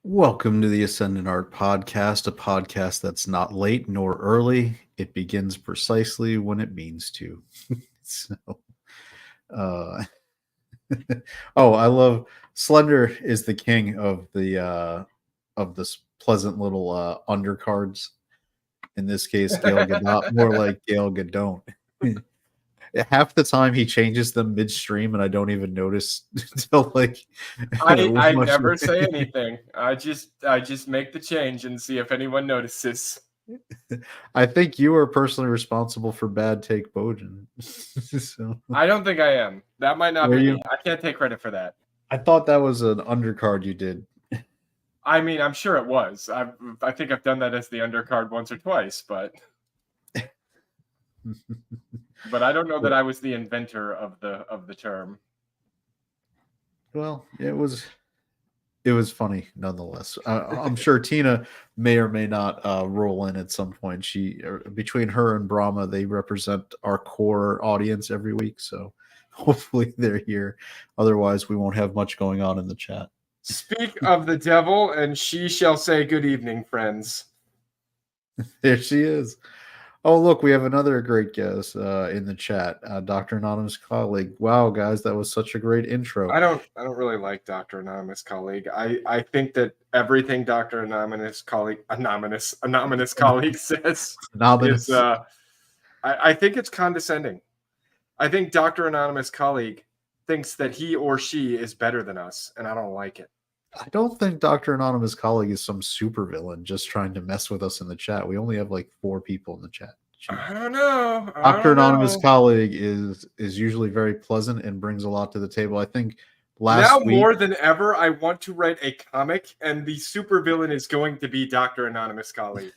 Welcome to the Ascendant Art Podcast, a podcast that's not late nor early. It begins precisely when it means to. so, uh, oh, I love Slender is the king of this pleasant little undercards. In this case, Gail Gadot, more like Gail Gadot. Half the time he changes them midstream, and I don't even notice until like I much. never say anything. I just make the change and see if anyone notices. I think you are personally responsible for bad take Bojan. so, I don't think I am. That might not were be you? me. I can't take credit for that. I thought that was an undercard you did. I mean, I'm sure it was. I think I've done that as the undercard once or twice, but I don't know that I was the inventor of the term. Well, it was funny nonetheless. I'm sure Tina may or may not roll in at some point. Between her and Brahma, they represent our core audience every week. So hopefully they're here. Otherwise, we won't have much going on in the chat. Speak of the devil, and she shall say good evening, friends. There she is. Oh, look, we have another great guest in the chat, Dr. Anonymous Colleague. Wow, guys, that was such a great intro. I don't really like Dr. Anonymous Colleague. I think that everything Dr. Anonymous Colleague says Anonymous. is I think it's condescending. I think Dr. Anonymous Colleague thinks that he or she is better than us, and I don't like it. I don't think Dr. Anonymous Colleague is some supervillain just trying to mess with us in the chat. We only have like 4 people in the chat. I don't know. Dr. Anonymous Colleague is usually very pleasant and brings a lot to the table. I think last week, more than ever, I want to write a comic, and the supervillain is going to be Dr. Anonymous Colleague.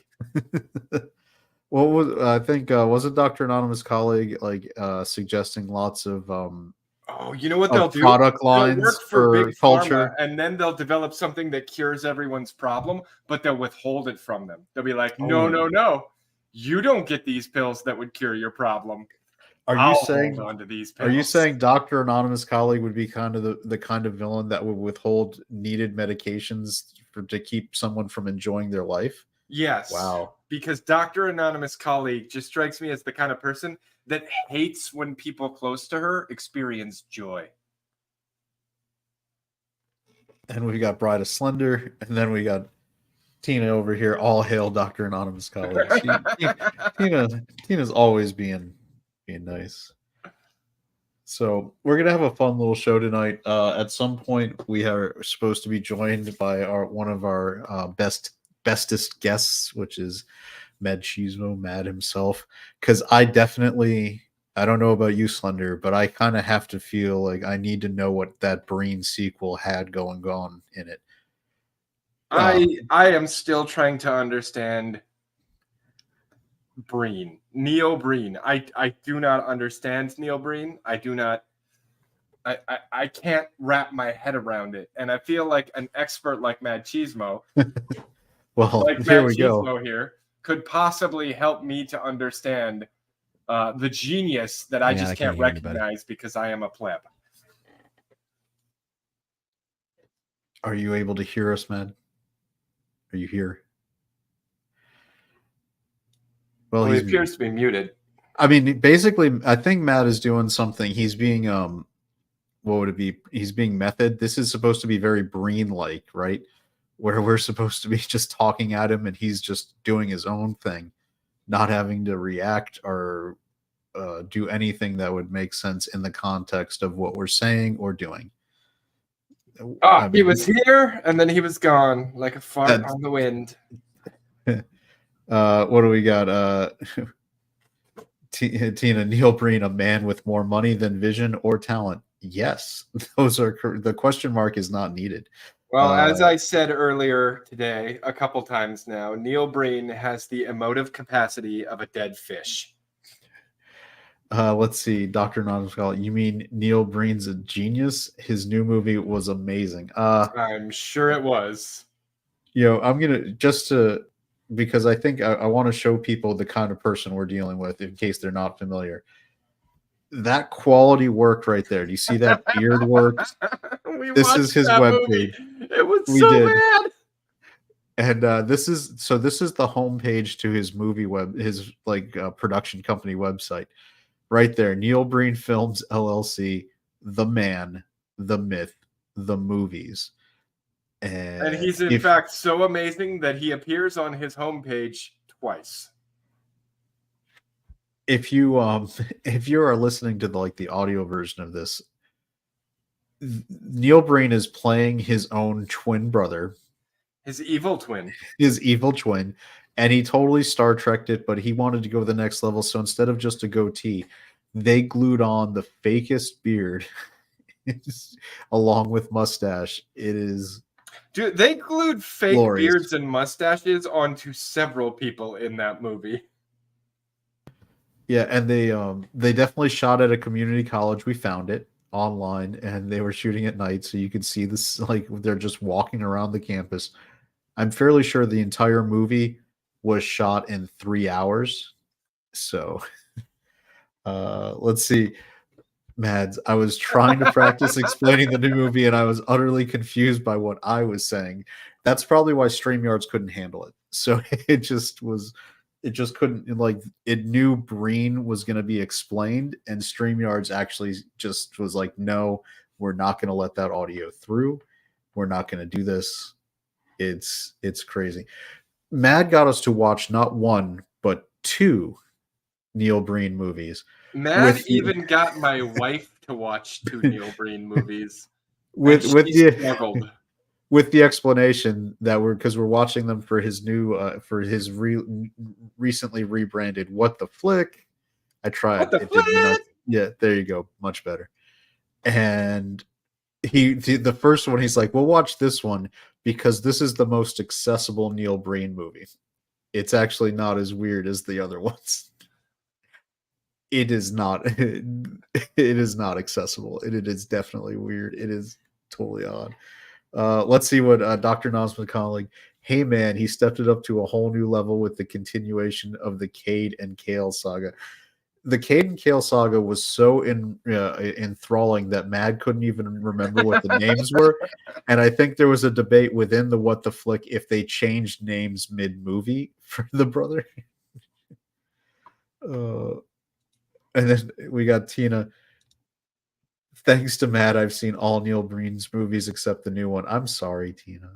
what was I think wasn't Dr. Anonymous Colleague like suggesting lots of oh, you know what they'll do? Product lines they'll work for big culture, pharma, and then they'll develop something that cures everyone's problem, but they'll withhold it from them. They'll be like, no, you don't get these pills that would cure your problem. Are you saying hold on to these pills. Are you saying Dr. Anonymous Colleague would be kind of the kind of villain that would withhold needed medications to keep someone from enjoying their life? Yes. Wow. Because Dr. Anonymous Colleague just strikes me as the kind of person that hates when people close to her experience joy. And we got Bride of Slender, and then we got Tina over here. All hail Dr. Anonymous Colleague. Tina's always being nice. So we're gonna have a fun little show tonight. At some point, we are supposed to be joined by one of our bestest guests, which is Mad Chismo, Mad himself. Because I don't know about you, Slender, but I kind of have to feel like I need to know what that Breen sequel had going on in it. I am still trying to understand Breen. Neil Breen. I do not understand Neil Breen. I do not. I can't wrap my head around it, and I feel like an expert like Mad Chismo, well, like here Mad we Chismo go. here, could possibly help me to understand the genius that I just can't recognize because I am a pleb. Are you able to hear us, Mad? Are you here? Well, he appears to be muted. I mean, basically, I think Matt is doing something. He's being what would it be? He's being method. This is supposed to be very Breen-like, right? Where we're supposed to be just talking at him and he's just doing his own thing, not having to react or do anything that would make sense in the context of what we're saying or doing. He was here and then he was gone like a fart on the wind. What do we got? Tina, Neil Breen, a man with more money than vision or talent. Yes, those are the question mark is not needed. Well, as I said earlier today, a couple times now, Neil Breen has the emotive capacity of a dead fish. Let's see, Dr. Anonymous. You mean Neil Breen's a genius? His new movie was amazing. I'm sure it was. I'm gonna because I think I want to show people the kind of person we're dealing with in case they're not familiar. That quality work right there. Do you see that beard work? This is his webpage. It was so bad. And this is the homepage to his his production company website. Right there, Neil Breen Films LLC, the man, the myth, the movies. And And he's in fact so amazing that he appears on his homepage twice. If you if you are listening to the audio version of this, Neil Breen is playing his own twin brother, his evil twin, and he totally Star Trek'd it, but he wanted to go to the next level. So instead of just a goatee, they glued on the fakest beard along with mustache. It is, dude. They glued fake glorious beards and mustaches onto several people in that movie. Yeah, and they definitely shot at a community college. We found it online, and they were shooting at night, so you could see this, like they're just walking around the campus. I'm fairly sure the entire movie was shot in 3 hours. So, let's see. Mads, I was trying to practice explaining the new movie, and I was utterly confused by what I was saying. That's probably why StreamYards couldn't handle it. So it just couldn't, like, it knew Breen was going to be explained, and StreamYards actually just was like, no, we're not going to let that audio through. We're not going to do this. It's crazy. Mad got us to watch not one, but 2 Neil Breen movies. Mad even got my wife to watch 2 Neil Breen movies. With the explanation that we're watching them for his new recently rebranded What the Flick. I tried. Yeah, there you go. Much better. And the first one, he's like, "We'll watch this one because this is the most accessible Neil Breen movie. It's actually not as weird as the other ones." It is not. It is not accessible. It is definitely weird. It is totally odd. Let's see what Dr. Nas McConnelly. Hey man, he stepped it up to a whole new level with the continuation of the Cade and Kale saga. The Cade and Kale saga was so enthralling that Mad couldn't even remember what the names were, and I think there was a debate within the What the Flick if they changed names mid-movie for the brother. And then we got Tina. Thanks to Matt, I've seen all Neil Breen's movies except the new one. I'm sorry, Tina.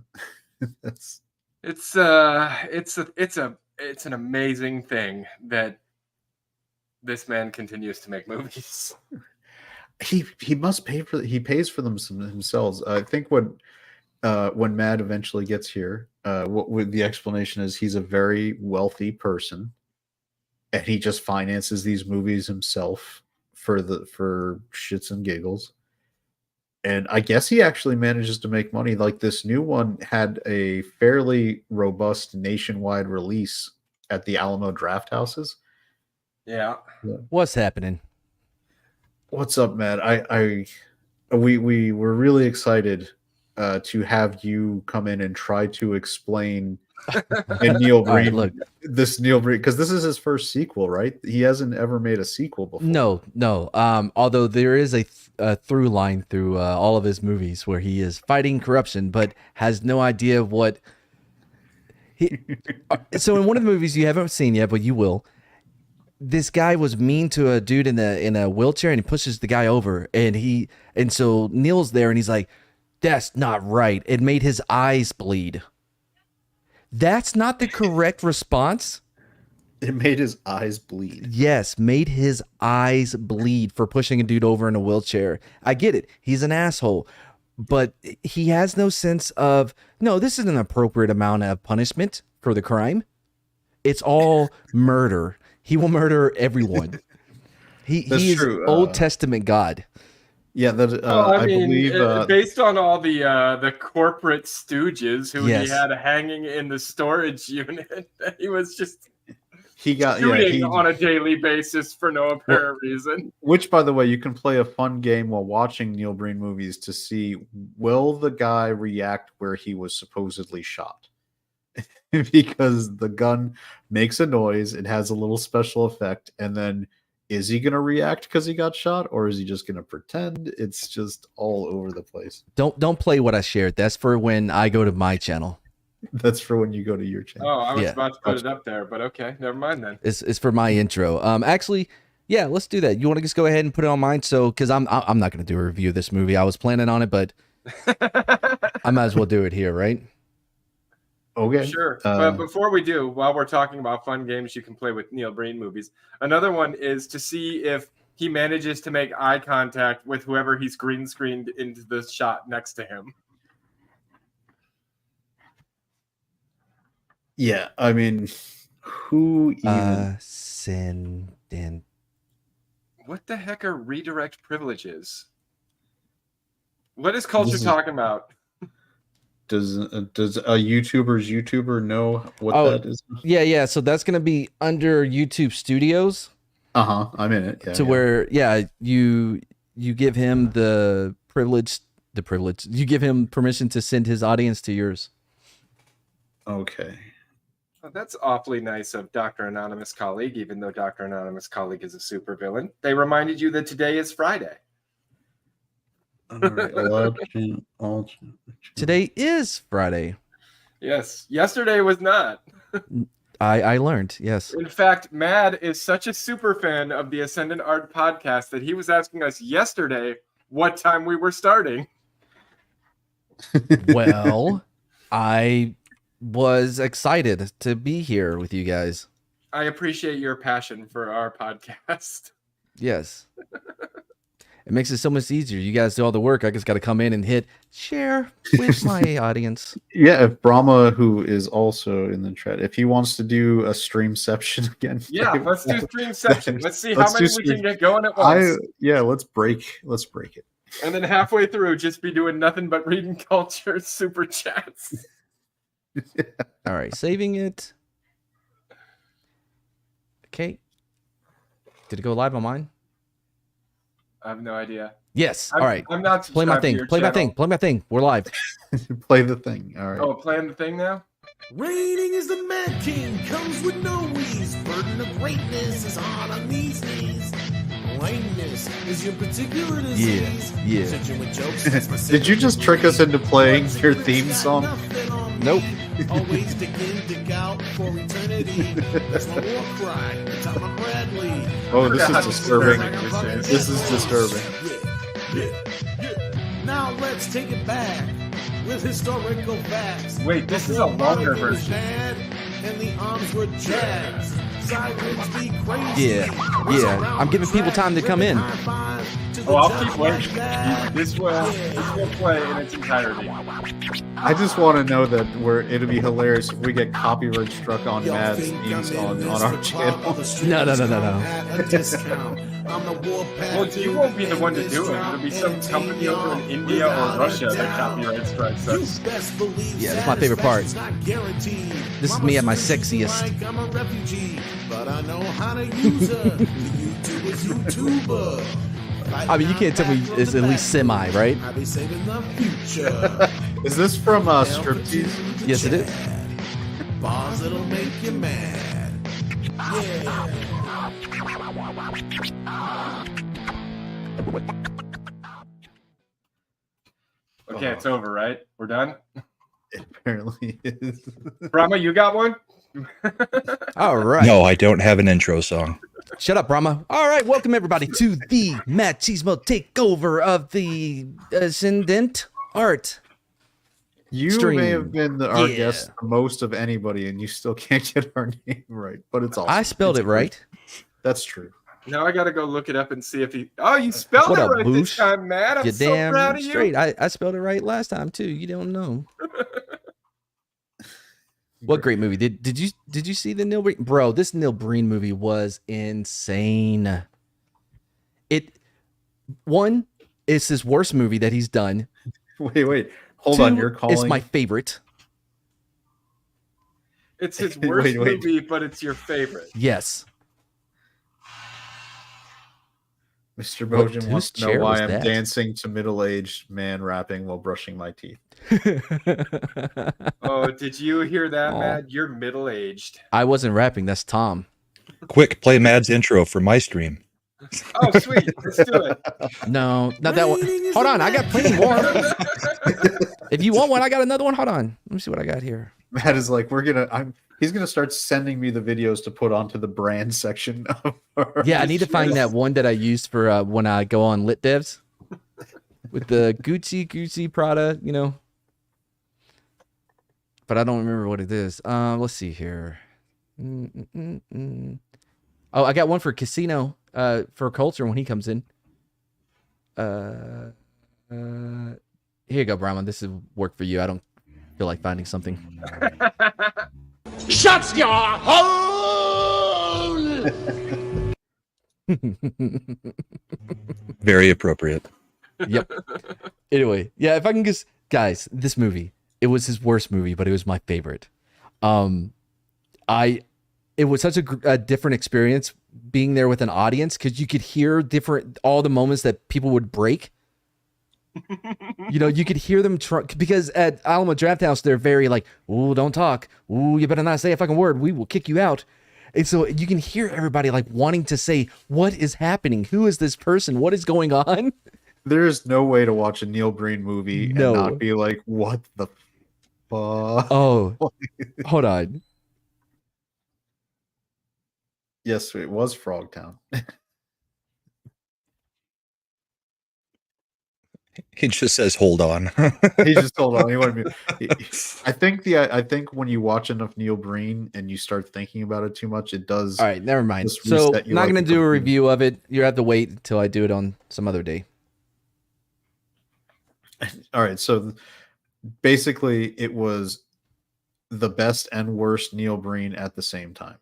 It's an amazing thing that this man continues to make movies. He must pay for. He pays for them himself. I think when Matt eventually gets here, what the explanation is, he's a very wealthy person, and he just finances these movies himself for shits and giggles. And I guess he actually manages to make money. Like, this new one had a fairly robust nationwide release at the Alamo Draft Houses. Yeah. What's happening? What's up, Matt? We were really excited to have you come in and try to explain Neil Breen. Right, this Neil Breen, because this is his first sequel, right? He hasn't ever made a sequel before. No. Although there is a through line through all of his movies where he is fighting corruption, but has no idea what. So in one of the movies you haven't seen yet, but you will. This guy was mean to a dude in a wheelchair, and he pushes the guy over, and so Neil's there, and he's like, "That's not right." It made his eyes bleed. That's not the correct response. It made his eyes bleed. Yes, made his eyes bleed for pushing a dude over in a wheelchair. I get it. He's an asshole. But he has no sense of, no, this is an appropriate amount of punishment for the crime. It's all murder. He will murder everyone. He is true. Old Testament God. Yeah, I believe based on all the corporate stooges who he had hanging in the storage unit, he was just shooting on a daily basis for no apparent reason. Which, by the way, you can play a fun game while watching Neil Breen movies to see, will the guy react where he was supposedly shot? Because the gun makes a noise, it has a little special effect, and then is he going to react because he got shot, or is he just going to pretend? It's just all over the place. Don't play what I shared. That's for when I go to my channel. That's for when you go to your channel. Oh, I was about to put it up there, but okay, never mind then. It's for my intro. Actually, yeah, let's do that. You want to just go ahead and put it on mine? So, because I'm not going to do a review of this movie. I was planning on it, but I might as well do it here, right? Okay. Sure. But before we do, while we're talking about fun games you can play with Neil Breen movies, another one is to see if he manages to make eye contact with whoever he's green screened into the shot next to him. Yeah, I mean, who even... Ascendant. What the heck are redirect privileges? What is culture talking about? Does a YouTuber's YouTuber know what that is? Yeah. So that's gonna be under YouTube Studios. I'm in it. Yeah, where you give him the privilege. You give him permission to send his audience to yours. Okay. Well, that's awfully nice of Dr. Anonymous Colleague, even though Dr. Anonymous Colleague is a supervillain. They reminded you that today is Friday. All right, today is Friday. Yes. Yesterday was not. I learned, yes. In fact, Mad is such a super fan of the Ascendant Art podcast that he was asking us yesterday what time we were starting. Well, I was excited to be here with you guys. I appreciate your passion for our podcast. Yes. It makes it so much easier. You guys do all the work. I just got to come in and hit share with my audience. Yeah, if Brahma, who is also in the chat, if he wants to do a streamception again. Yeah, let's do streamception. Let's see how many we can get going at once. Let's break it. And then halfway through, just be doing nothing but reading culture super chats. All right, saving it. Okay. Did it go live on mine? I have no idea. Yes. All right. I'm not play my thing. Play my thing. We're live. Play the thing. All right. Oh, playing the thing now? Reigning is the Mad King, comes with no ease. Burden of greatness is hard on these knees. Lameness is your particular disease. Yeah. With jokes, did you just trick us into playing your theme song? Nope. Always dig in, dig out for eternity. That's my war cry. Tom Bradley. Oh, this is disturbing. This is disturbing. Yeah. Now let's take it back with historical facts. Wait, this is a longer version. And the arms were jags. Sirens be crazy. Yeah. I'm giving people time to come in. Oh, I'll keep waiting. This will play in its entirety. I just want to know that it'll be hilarious if we get copyright struck on Mad's theme song on our channel. No. Well, you won't be the one to do it. It'll be some company over in India or Russia that copyright strikes us. Yeah, that's my favorite part. This is me at my sexiest. I'm a refugee, but I know how to use her. YouTuber. I mean, you can't tell me it's at least semi, right? I'll be saving the future. Is this from Striptease? Yes, it is. Bars that'll make you mad. Yeah. Okay, it's over, right? We're done? It apparently is. Brahma, you got one? All right. No, I don't have an intro song. Shut up, Brahma. All right, welcome everybody to the Machismo takeover of the Ascendant Art. You stream. may have been our guest the most of anybody, and you still can't get our name right. But it's awesome. I spelled it right. That's true. Now I gotta go look it up and see if he. Oh, you spelled it right this time, man. I'm so proud of you. Straight. I spelled it right last time too. You don't know. What great movie. Did you see the Neil Breen? Bro, this Neil Breen movie was insane. It's his worst movie that he's done. Wait. Hold on, you're calling. It's my favorite. It's his worst movie, but it's your favorite. Yes. Mr. Bojan wants to know why I'm dancing to middle-aged man rapping while brushing my teeth. Oh, did you hear that, Matt? You're middle-aged. I wasn't rapping. That's Tom. Quick, play Mad's intro for my stream. Oh, sweet. Let's do it. No, not that one. Hold on. I got plenty more. If you want one, I got another one. Hold on. Let me see what I got here. Matt is like, he's gonna start sending me the videos to put onto the brand section of I need to find that one that I used for when I go on Lit Devs with the Gucci Prada, but I don't remember what it is. Let's see here. Oh, I got one for Casino for Culture when he comes in. Here you go, Brahman. This is work for you. I don't feel like finding something. Shut your hole! Very appropriate. Yep. Anyway, yeah, if I can just, guys, this movie, it was his worst movie, but it was my favorite. It was such a different experience being there with an audience because you could hear all the moments that people would break. You could hear them because at Alamo Drafthouse they're very like, "Ooh, don't talk. Ooh, you better not say a fucking word. We will kick you out." And so you can hear everybody like wanting to say, "What is happening? Who is this person? What is going on?" There is no way to watch a Neil Breen movie and not be like, "What the fuck?" Oh, hold on. Yes, it was Frogtown. He just says, "Hold on." He just hold on. I think when you watch enough Neil Breen and you start thinking about it too much, it does. All right, never mind. So I'm not going to do a review of it. You have to wait until I do it on some other day. All right. So basically, it was the best and worst Neil Breen at the same time.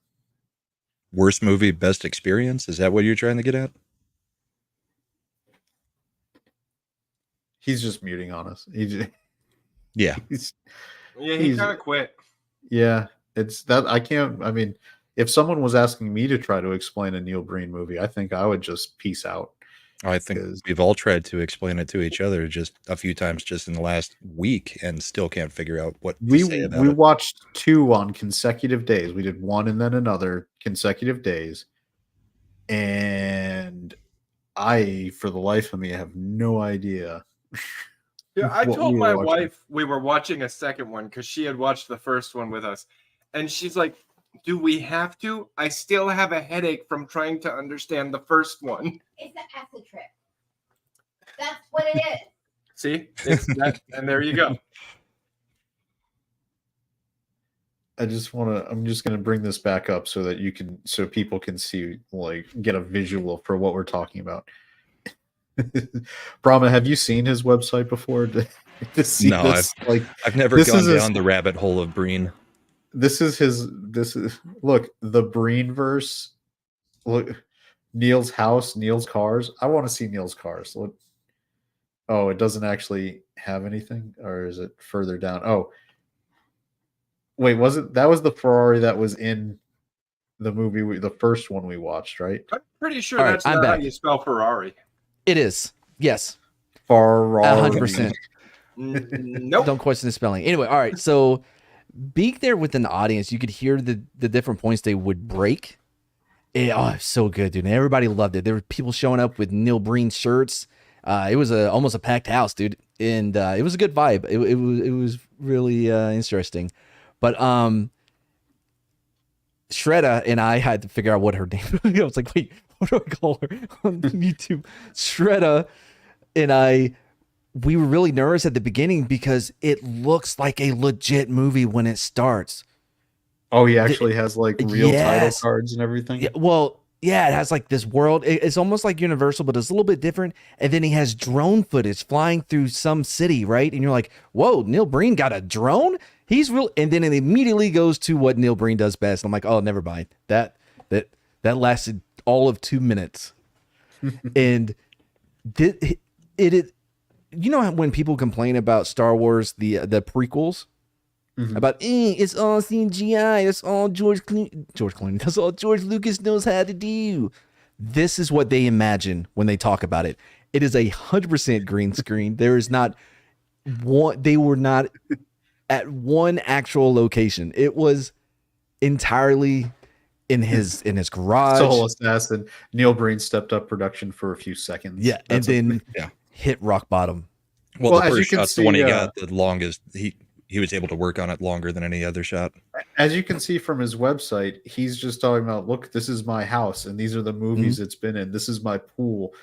Worst movie, best experience? Is that what you're trying to get at? He's just muting on us. Yeah. He kind of quit. Yeah, it's that I can't. I mean, if someone was asking me to try to explain a Neil Breen movie, I think I would just peace out. I think we've all tried to explain it to each other just a few times just in the last week and still can't figure out what to say about we it. watched 2 on consecutive days. We did one and then another consecutive days. And I, for the life of me, have no idea. Yeah, I told my wife we were watching a second one because she had watched the first one with us. And she's like, "Do we have to? I still have a headache from trying to understand the first one." It's an acid trip. That's what it is. See? It's that, and there you go. I'm just going to bring this back up so that so people can see, like, get a visual for what we're talking about. Brahma, have you seen his website before to see this? I've never gone down the rabbit hole of Breen. Look, the Breenverse. Look, Neil's house, Neil's cars. I want to see Neil's cars. Look. Oh, it doesn't actually have anything, or is it further down? Oh, wait, that was the Ferrari that was in the movie, the first one we watched, right? I'm pretty sure that's not how you spell Ferrari. It is. Yes. Ferrari. 100%. Nope. Don't question the spelling. Anyway, all right. So being there with an audience, you could hear the different points they would break. It's so good, dude. And everybody loved it. There were people showing up with Neil Breen shirts. It was almost a packed house, dude. And it was a good vibe. It was really interesting. But Shredda and I had to figure out what her name was. I was like, wait, what do I call her on YouTube? Shredda and we were really nervous at the beginning because it looks like a legit movie when it starts. Oh, he actually has like real title cards and everything? Yeah, well, yeah, it has like this world. It's almost like Universal, but it's a little bit different. And then he has drone footage flying through some city, right? And you're like, whoa, Neil Breen got a drone? He's real. And then it immediately goes to what Neil Breen does best. I'm like, oh, never mind. That lasted all of 2 minutes. And it you know how when people complain about Star Wars, the prequels, about it's all CGI, that's all George Clooney, that's all George Lucas knows how to do. This is what they imagine when they talk about it. It is 100% green screen. There is not one. They were not at one actual location. It was entirely in his garage. Soul Assassin. Neil Breen stepped up production for a few seconds. Yeah, and then hit rock bottom. Well, the first shot's the one he got the longest. he was able to work on it longer than any other shot. As you can see from his website, he's just talking about, look, this is my house, and these are the movies it's been in. This is my pool.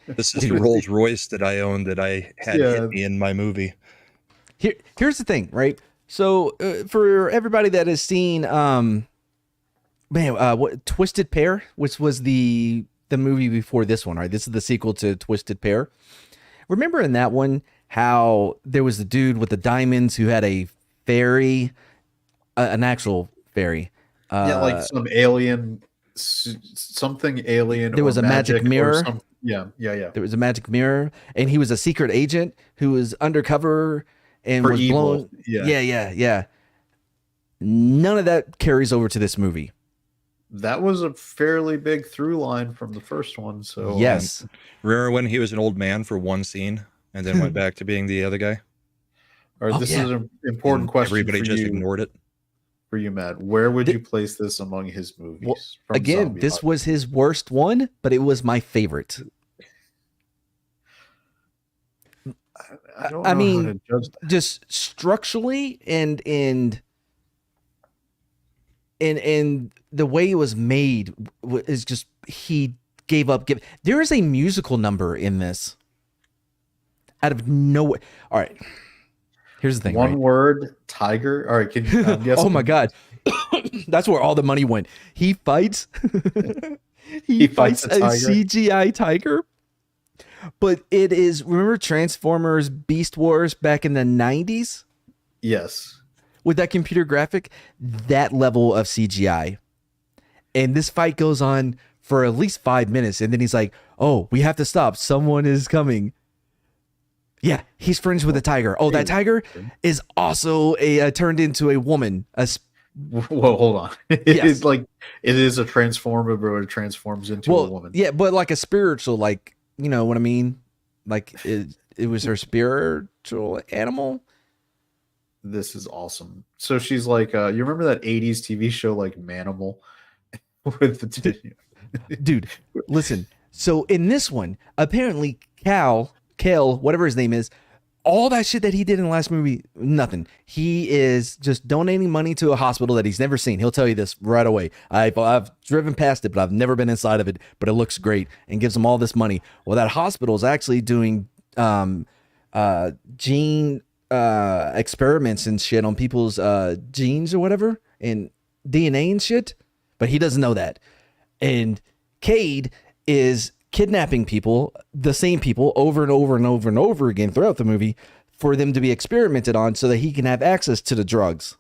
This is the Rolls Royce that I owned that I had hit me in my movie. Here's the thing, right? So for everybody that has seen, what Twisted Pair, which was the movie before this one, right? This is the sequel to Twisted Pair. Remember in that one how there was the dude with the diamonds who had a fairy, an actual fairy. Like some alien, something alien. There was a magic mirror. Yeah. There was a magic mirror, and he was a secret agent who was undercover and was blown. Yeah. None of that carries over to this movie. That was a fairly big through line from the first one. So yes. Remember when he was an old man for one scene and then went back to being the other guy? This is an important question. Everybody just ignored it. For you, Matt, where would you place this among his movies? Well, again, this was his worst one, but it was my favorite. I mean, how to judge that. Just structurally and the way it was made is just, he gave up. There is a musical number in this out of nowhere. All right. Here's the thing. One word, tiger. All right. Can you guess? Oh my God. That's where all the money went. He fights. he fights a CGI tiger. But it is, remember Transformers Beast Wars back in the 90s? Yes. With that computer graphic, that level of CGI. And this fight goes on for at least 5 minutes. And then he's like, oh, we have to stop. Someone is coming. Yeah, he's friends with a tiger. Oh, that tiger is also turned into a woman. Whoa, hold on. It is a transformer, but it transforms into a woman. Yeah, but like a spiritual, like, you know what I mean? Like it was her spiritual animal. This is awesome. So she's like, you remember that 80s TV show like Manimal? With the dude, listen. So in this one, apparently Cal, whatever his name is, all that shit that he did in the last movie, nothing. He is just donating money to a hospital that he's never seen. He'll tell you this right away. I've driven past it, but I've never been inside of it. But it looks great, and gives him all this money. Well, that hospital is actually doing gene experiments and shit on people's genes or whatever, and DNA and shit. But he doesn't know that. And Cade is kidnapping people, the same people, over and over and over and over again throughout the movie for them to be experimented on so that he can have access to the drugs.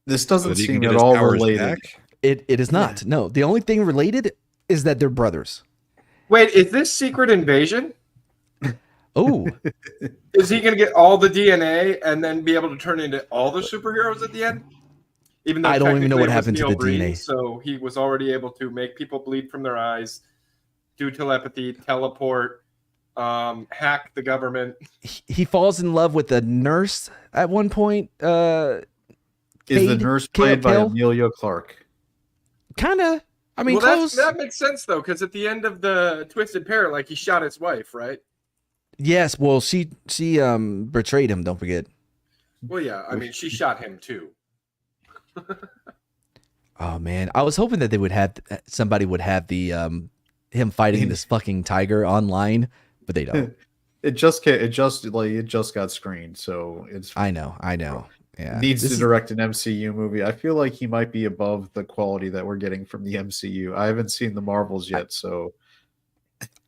This doesn't seem at all related. It is not. No, the only thing related is that they're brothers. Wait, is this Secret Invasion? Oh. Is he going to get all the DNA and then be able to turn into all the superheroes at the end? Even though I don't even know what happened to the DNA. So he was already able to make people bleed from their eyes, do telepathy, teleport, hack the government. He falls in love with a nurse at one point. Is the nurse played by Emilia Clarke? Kind of. I mean, close. That makes sense, though, because at the end of the Twisted Pair, like, he shot his wife, right? Yes. Well, she betrayed him, don't forget. Well, yeah. I mean, she shot him, too. Oh man, I was hoping that they would have somebody would have the him fighting this fucking tiger online, but they don't. It just got screened, so it's. I know. Yeah, needs to direct an MCU movie. I feel like he might be above the quality that we're getting from the MCU. I haven't seen the Marvels yet, so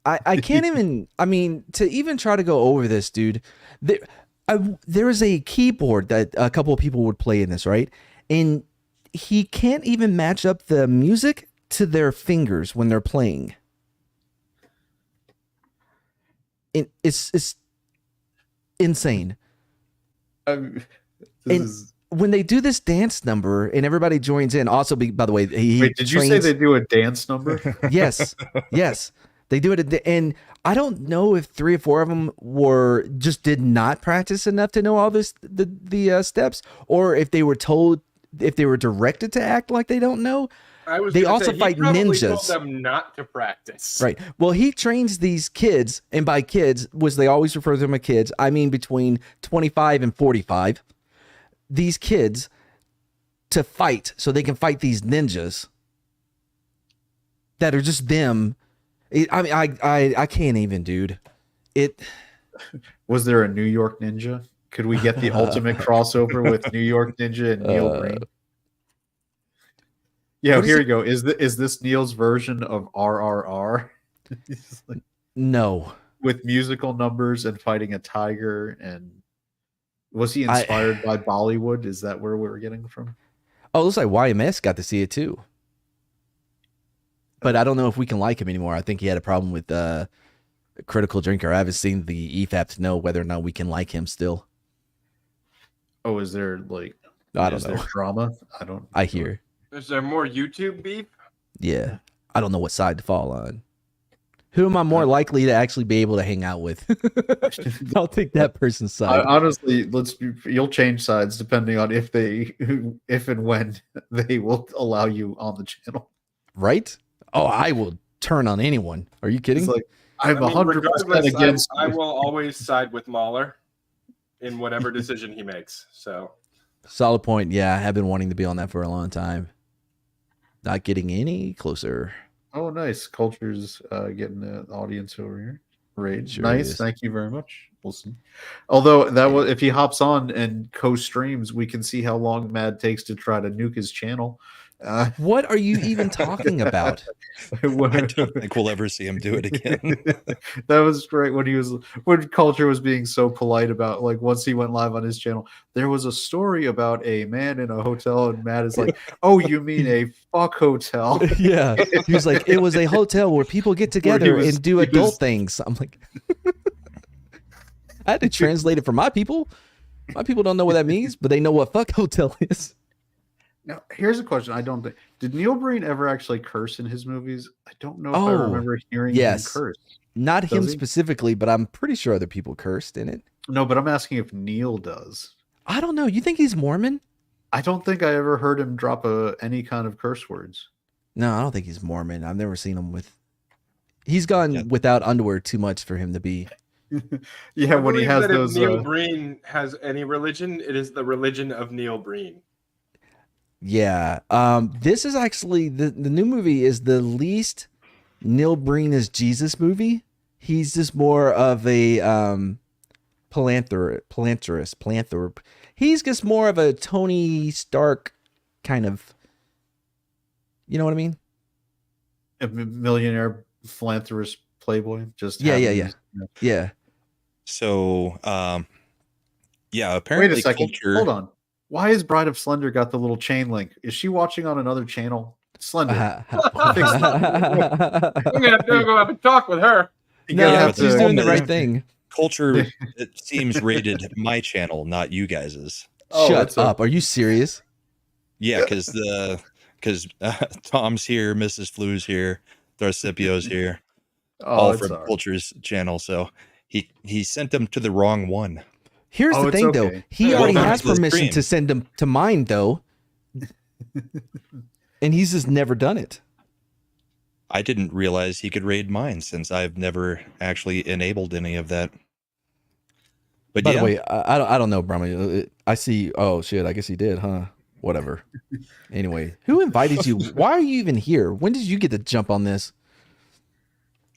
I can't even. I mean, to even try to go over this, dude. There is a keyboard that a couple of people would play in this, right? And he can't even match up the music to their fingers when they're playing. It's insane. When they do this dance number and everybody joins in, also, by the way, wait, did you say they do a dance number? Yes. They do it, and I don't know if 3 or 4 of them did not practice enough to know all the steps, or if they were directed to act like they don't know. They also fight ninjas. Told them not to practice. Right. Well, he trains these kids, and by kids, they always refer to them as kids. I mean, between 25 and 45. These kids to fight, so they can fight these ninjas that are just them. I can't even, dude. Was there a New York Ninja? Could we get the ultimate crossover with New York Ninja and Neil Breen? Yeah, here you go. Is this Neil's version of RRR? No. With musical numbers and fighting a tiger, and was he inspired by Bollywood? Is that where we're getting from? Oh, it looks like YMS got to see it too. But I don't know if we can like him anymore. I think he had a problem with Critical Drinker. I haven't seen the EFAP to know whether or not we can like him still. Oh, is there I don't know. There drama? I hear. Is there more YouTube beef? Yeah. I don't know what side to fall on. Who am I more likely to actually be able to hang out with? I'll take that person's side. Honestly, you'll change sides depending on if and when they will allow you on the channel. Right? Oh, I will turn on anyone. Are you kidding? It's I'm 100% against. I will always side with Mahler in whatever decision he makes. So solid point. Yeah, I have been wanting to be on that for a long time. Not getting any closer. Oh, nice. Culture's getting the audience over here. Rage. Sure nice. Thank you very much. We'll see. Although if he hops on and co-streams, we can see how long Mad takes to try to nuke his channel. What are you even talking about? I don't think we'll ever see him do it again. That was great when Culture was being so polite about once he went live on his channel, there was a story about a man in a hotel, and Matt is like, "Oh, you mean a fuck hotel?" Yeah, he was like, "It was a hotel where people get together and do adult things." I'm like, I had to translate it for my people. My people don't know what that means, but they know what fuck hotel is. Now, here's a question. I don't think did Neil Breen ever actually curse in his movies? I don't know if I remember hearing him curse. Not him specifically, but I'm pretty sure other people cursed in it. No, but I'm asking if Neil does. I don't know. You think he's Mormon? I don't think I ever heard him drop any kind of curse words. No, I don't think he's Mormon. I've never seen him with. He's gone without underwear too much for him to be. Yeah, when he has those. If Neil Breen has any religion, it is the religion of Neil Breen. Yeah. This is actually the new movie is the least Neil Breen is Jesus movie. He's just more of a philanthropist. He's just more of a Tony Stark kind of, you know what I mean? A millionaire philanthropist playboy. Just yeah. So apparently wait a second. Culture... Hold on. Why has Bride of Slender got the little chain link? Is she watching on another channel? Slender. We're gonna have to go have a talk with her. No, she's doing the right thing. Culture, it seems, rated my channel, not you guys's. Shut up. Are you serious? Yeah, because Tom's here, Mrs. Flu's here, Darcipio's here, all from Culture's channel. So he sent them to the wrong one. Here's the thing, though. He already has permission to send them to mine, though. And he's just never done it. I didn't realize he could raid mine since I've never actually enabled any of that. But by the way, I don't know, Brahma. I see. Oh, shit. I guess he did, huh? Whatever. Anyway, who invited you? Why are you even here? When did you get to jump on this?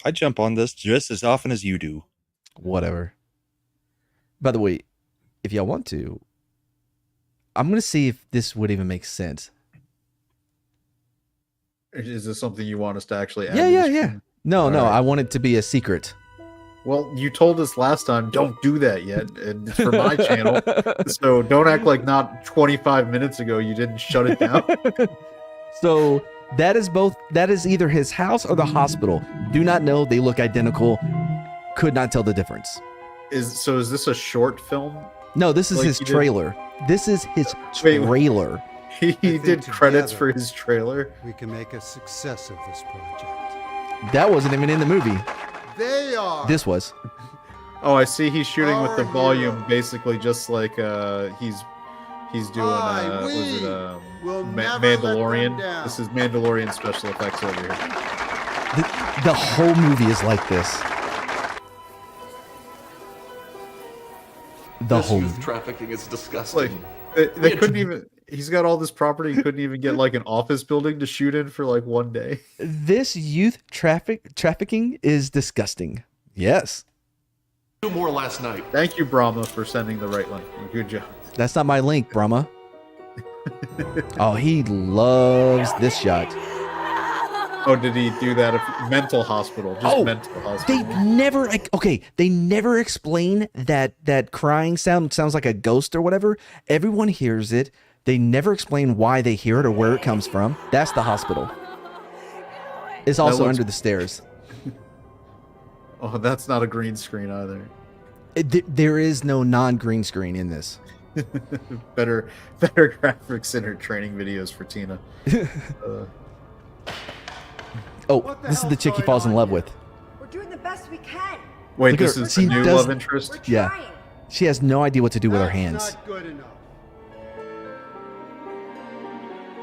I jump on this just as often as you do. Whatever. By the way, if y'all want to, I'm going to see if this would even make sense. Is this something you want us to actually add? Yeah. No, I want it to be a secret. Well, you told us last time, don't do that yet, and it's for my channel. So don't act like not 25 minutes ago you didn't shut it down. So that is either his house or the hospital. Do not know. They look identical. Could not tell the difference. Is this a short film? No, this is his trailer. This is his trailer. He did credits for his trailer. We can make a success of this project. That wasn't even in the movie. They are. This was. Oh, I see. He's shooting with the volume, basically just like he's He's doing Mandalorian. This is Mandalorian special effects over here. The whole movie is like this. The whole movie. Trafficking is disgusting. Like they couldn't even. He's got all this property. He couldn't even get like an office building to shoot in for like one day. This youth trafficking is disgusting. Yes. 2 more last night. Thank you, Brahma, for sending the right link. Good job. That's not my link, Brahma. Oh, he loves this shot. Oh, did he do that? Mental hospital. Just mental hospital. They never explain that crying sounds like a ghost or whatever. Everyone hears it. They never explain why they hear it or where it comes from. That's the hospital. It's also under the stairs. Oh, that's not a green screen either. There is no non-green screen in this. better graphics in her training videos for Tina. This is the chick he falls in love with. We're doing the best we can. Wait, this is the new love interest? Yeah. She has no idea what to do with her hands. Not good enough.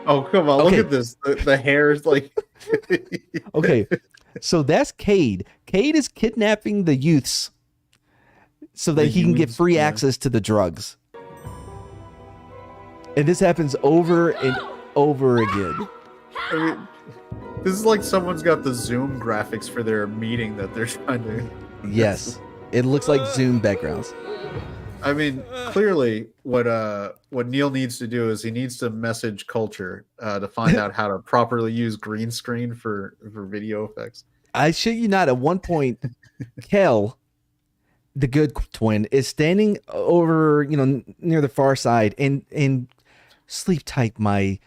Oh, come on. Look at this. The hair is like... Okay. So that's Cade. Cade is kidnapping the youths so that he can get free access to the drugs. And this happens over and over again. I mean, this is like someone's got the Zoom graphics for their meeting that they're trying to... Yes. It looks like Zoom backgrounds. I mean, clearly, what Neil needs to do is he needs to message culture to find out how to properly use green screen for video effects. I shit you not. At one point, Kel, the good twin, is standing over, near the far side and sleep tight, my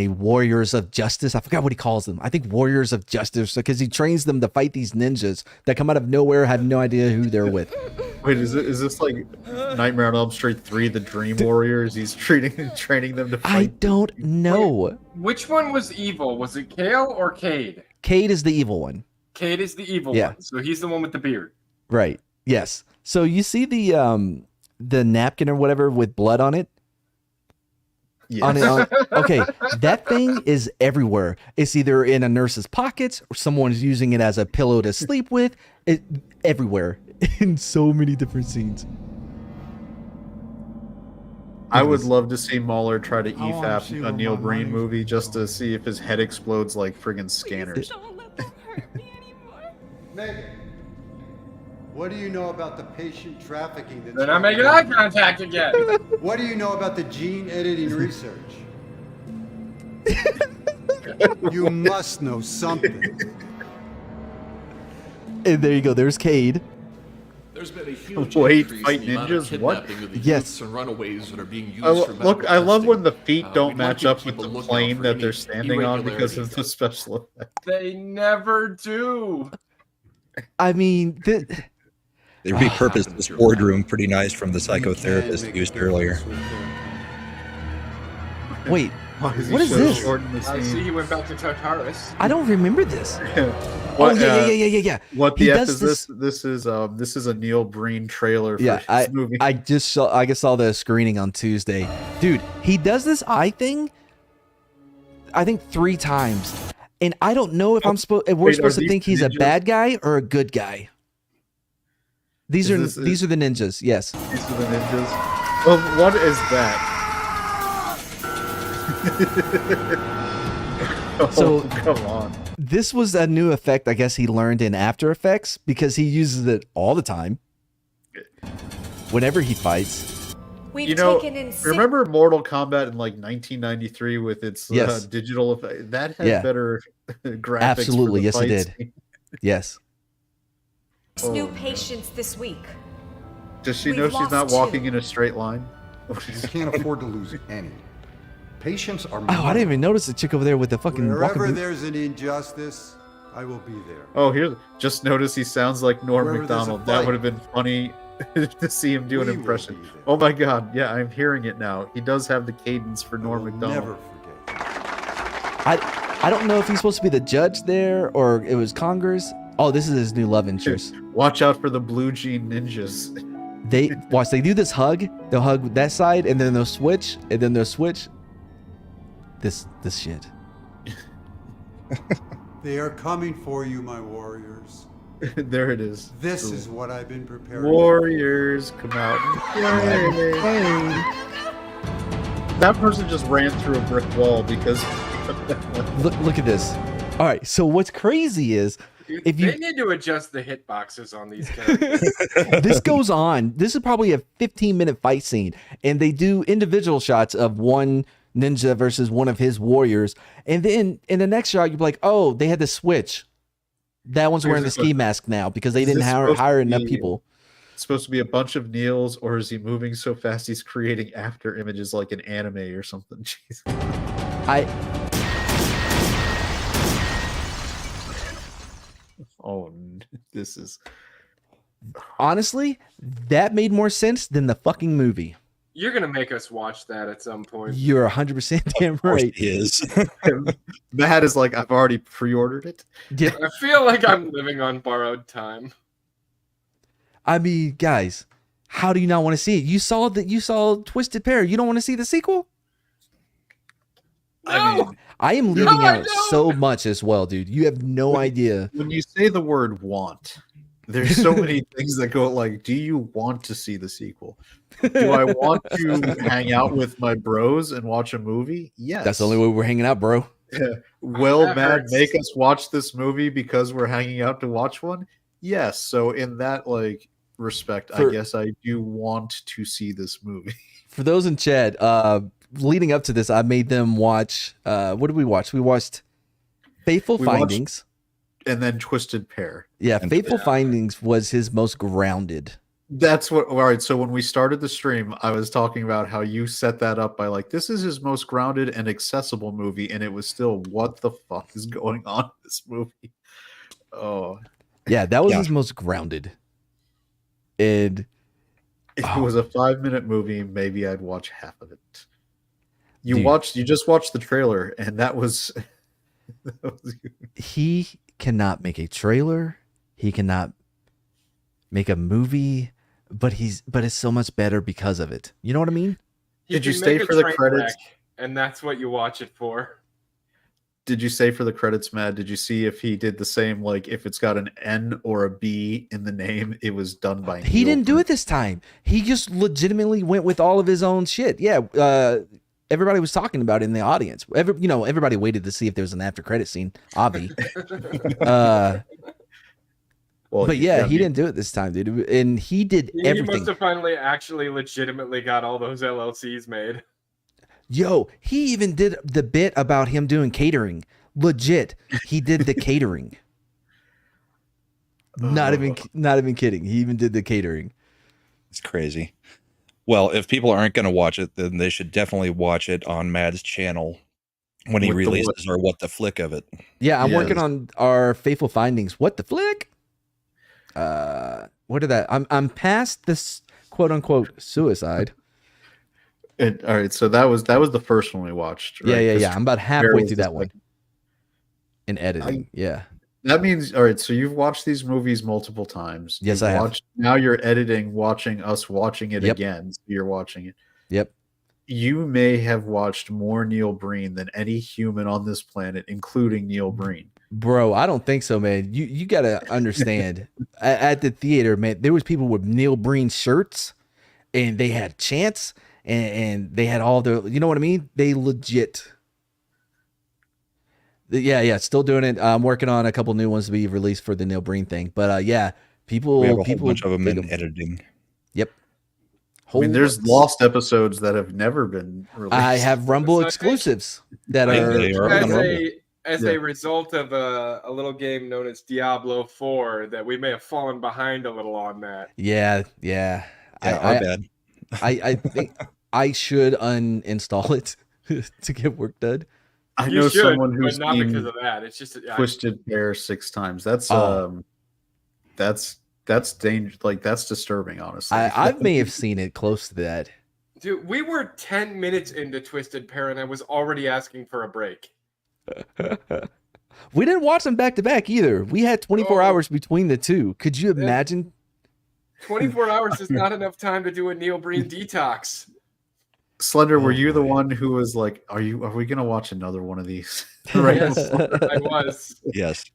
warriors of justice. I forgot what he calls them. I think warriors of justice, because he trains them to fight these ninjas that come out of nowhere, have no idea who they're with. Wait, is this like Nightmare on Elm Street 3, the Dream Warriors? He's training them to fight. I don't know. Wait, which one was evil? Was it Kale or Cade? Cade is the evil one. Cade is the evil one. So he's the one with the beard. Right. Yes. So you see the napkin or whatever with blood on it? Yes. Okay, that thing is everywhere. It's either in a nurse's pockets or someone's using it as a pillow to sleep with. It everywhere in so many different scenes. I would love to see Mahler try to EFAP a Neil Breen movie just to see if his head explodes like friggin' scanners. Don't let them hurt me anymore. Megan, what do you know about the patient trafficking that's... They're not making eye contact again. What do you know about the gene editing research? You must know something. And there you go. There's Cade. There's been a huge Wait, increase fight in the amount of ninjas? What? kidnapping of the Yes. youths and runaways that are being used for Look, medical I love testing. when the feet don't we'd like match to up keep with a the lookout plane for that any they're standing on because of irregularities. the special effect. They never do. I mean, They repurposed this boardroom pretty nice from the psychotherapist used earlier. wait, Why is he What is so this? short in the I see scene? he went back to Tartarus. I don't remember this. What, Yeah. What He the F does is this? This is a Neil Breen trailer for Yeah, his movie. I just saw the screening on Tuesday. Dude, he does this eye thing, I think 3 times. And I don't know if we're Wait, supposed are to think these he's a ninjas? bad guy or a good guy. These Is are the ninjas, yes. These are the ninjas. Well, what is that? So- come on. This was a new effect I guess he learned in After Effects because he uses it all the time. Whenever he fights. We've You know, taken in remember Mortal Kombat in like 1993 with its Yes. digital effect? That had Yeah. better graphics. Absolutely, for the yes, it fight did. scene. Yes. new Oh, no. patients this week. Does she We've know she's not lost walking 2. in a straight line? You can't afford to lose any. Patients are... Oh, I didn't even notice the chick over there with the fucking Wherever walking. there's an injustice, I will be there. Oh, here, just notice he sounds like Norm Wherever there's a Macdonald. That fight. would have been funny to see him do an We will impression. be there. Oh my god, yeah, I'm hearing it now. He does have the cadence for Norm I will Macdonald. never forget. I don't know if he's supposed to be the judge there or it was Congress. Oh, this is his new love interest. Watch out for the blue jean ninjas. They watch. They do this hug. They'll hug that side, and then they'll switch, and then they'll switch. This shit. They are coming for you, my warriors. There it is. This is what I've been preparing. Warriors, come out. That person just ran through a brick wall because. Look at this. All right. So what's crazy is if they need to adjust the hitboxes on these characters. This goes on. This is probably a 15-minute fight scene, and they do individual shots of one ninja versus one of his warriors, and then in the next shot, you're like, oh, they had to switch. That one's wearing the ski mask now because they didn't hire enough people. It's supposed to be a bunch of Neils, or is he moving so fast he's creating after images like an anime or something? Jeez. Oh, this is honestly, that made more sense than the fucking movie. You're gonna make us watch that at some point. You're 100% damn right. Is Matt is like, I've already pre-ordered it. Yeah. I feel like I'm living on borrowed time. I mean, guys, how do you not want to see it? You saw Twisted Pair. You don't want to see the sequel? No! I mean, I am leaving out so much as well, dude. You have no idea. When you say the word want, there's so many things that go like, do you want to see the sequel? Do I want to hang out with my bros and watch a movie? Yes. That's the only way we're hanging out, bro. Will That Matt hurts. make us watch this movie because we're hanging out to watch one? Yes. So in that respect, I guess I do want to see this movie. For those in chat, leading up to this, I made them watch. What did we watch? We watched Faithful Findings, and then Twisted Pair. Yeah, Faithful Findings was his most grounded. That's what. All right. So when we started the stream, I was talking about how you set that up by this is his most grounded and accessible movie, and it was still, what the fuck is going on in this movie? Oh, yeah, that was his most grounded. And if it was a 5-minute movie, maybe I'd watch half of it. You Dude. just watched the trailer, and that was he cannot make a trailer. He cannot make a movie, but it's so much better because of it. You know what I mean? Did you stay for the credits? And that's what you watch it for. Did you say for the credits, Matt? Did you see if he did the same? If it's got an N or a B in the name, it was done by. He didn't do it this time. He just legitimately went with all of his own shit. Yeah. Everybody was talking about it in the audience. Everybody waited to see if there was an after credit scene. Avi. But yeah, he didn't do it this time, dude. And he did everything. He must have finally actually legitimately got all those LLCs made. Yo, he even did the bit about him doing catering. Legit, he did the catering. Not even kidding. He even did the catering. It's crazy. Well, if people aren't going to watch it, then they should definitely watch it on Mad's channel when he releases or what the flick of it. Yeah, I'm working on our Faithful Findings. What the flick? What are that? I'm past this quote unquote suicide. All right, so that was the first one we watched. Right? Yeah. I'm about halfway through that one. In editing, yeah. That means, all right, so you've watched these movies multiple times. Yes, I have. Now you're editing, watching us watching it again. So you're watching it. Yep. You may have watched more Neil Breen than any human on this planet, including Neil Breen. Bro, I don't think so, man. You got to understand. At the theater, man, there was people with Neil Breen shirts, and they had chants, and they had all their, you know what I mean? They legit. Yeah, still doing it. I'm working on a couple new ones to be released for the Neil Breen thing. But yeah, people. We have a whole bunch of them in editing. Yep. There's lost episodes that have never been released. I have Rumble exclusives that are as a result of a little game known as Diablo 4 that we may have fallen behind a little on that. Yeah. Our bad. I think I should uninstall it to get work done. I know someone who's not because of that. It's just Twisted Pair 6 times. That's dangerous. That's disturbing, honestly. I may have seen it close to that. Dude, we were 10 minutes into Twisted Pair and I was already asking for a break. We didn't watch them back to back either. We had 24 hours between the two. Could you imagine? 24 hours is not enough time to do a Neil Breen detox. Slender, were you the one who was like, are we gonna watch another one of these? Right. Yes, I was. Yes.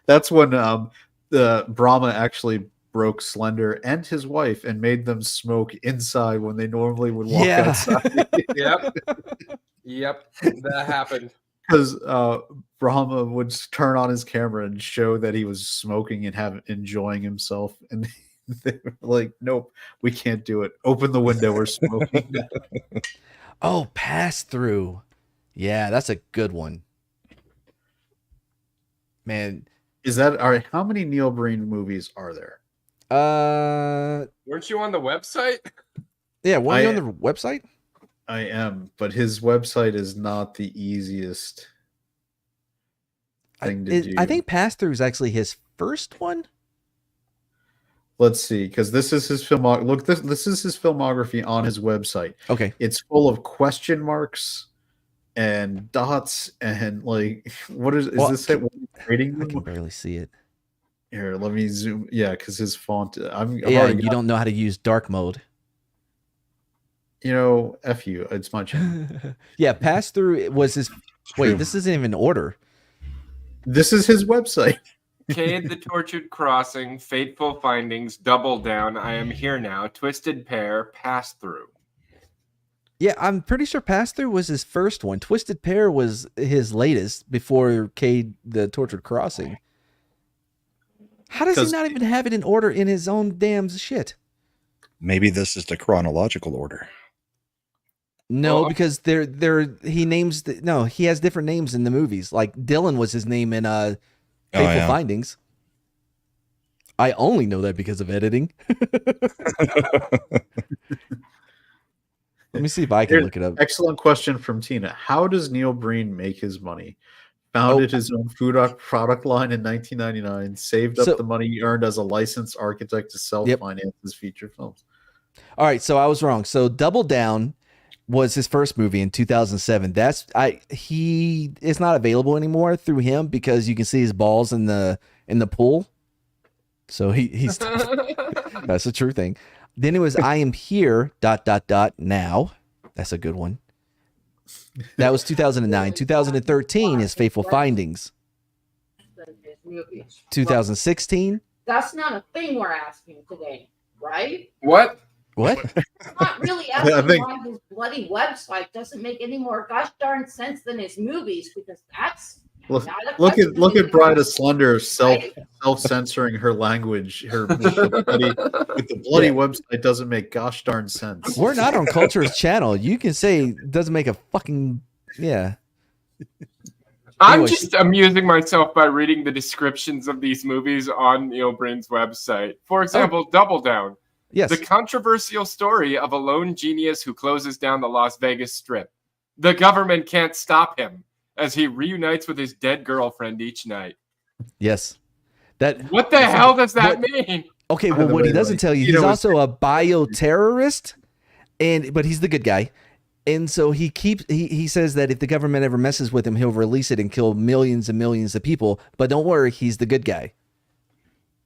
That's when the Brahma actually broke Slender and his wife and made them smoke inside when they normally would walk outside. Yep, that happened. Because Brahma would turn on his camera and show that he was smoking and enjoying himself, and they were like, "Nope, we can't do it. Open the window. We're smoking." Oh, Pass Through. Yeah, that's a good one. Man, is that all right? How many Neil Breen movies are there? Weren't you on the website? Yeah, weren't you on the website? I am, but his website is not the easiest thing to do. I think Pass Through is actually his first one. Let's see, because this is his filmography. Look, this is his filmography on his website. Okay, it's full of question marks and dots and like, what is this? Rating? I can barely see it. Here, let me zoom. Yeah, because his font. You don't know how to use dark mode. You know, F you. It's my channel. Yeah, Pass Through was his. Wait, this isn't even order. This is his website. Cade, The Tortured Crossing, Fateful Findings, Double Down, I Am Here Now, Twisted Pair, Pass Through. Yeah, I'm pretty sure Pass Through was his first one. Twisted Pair was his latest before Cade, The Tortured Crossing. How does he not even have it in order in his own damn shit? Maybe this is the chronological order. No, because he has different names in the movies. Like Dylan was his name in Fateful Findings. I only know that because of editing. Let me see if I can look it up. Excellent question from Tina. How does Neil Breen make his money? Founded his own food product line in 1999, saved up the money he earned as a licensed architect to self-finance his feature films. All right, so I was wrong. So Double Down was his first movie in 2007. He is not available anymore through him because you can see his balls in the pool. So he's that's a true thing. Then it was I Am Here ... Now. That's a good one. That was 2009. 2013 is Fateful Findings. 2016. That's not a thing we're asking today, right? What? I'm not really asking why his bloody website doesn't make any more gosh darn sense than his movies, because that's look at Bride of Slender self-censoring her language. With the bloody website doesn't make gosh darn sense. We're not on Culture's channel. You can say it doesn't make a fucking I'm just amusing myself by reading the descriptions of these movies on Neil Breen's website. For example, Double Down. Yes. The controversial story of a lone genius who closes down the Las Vegas Strip. The government can't stop him as he reunites with his dead girlfriend each night. Yes. What the hell does that mean? Okay, well, what he doesn't tell you, he's also a bioterrorist, but he's the good guy. And so he says that if the government ever messes with him, he'll release it and kill millions and millions of people. But don't worry, he's the good guy.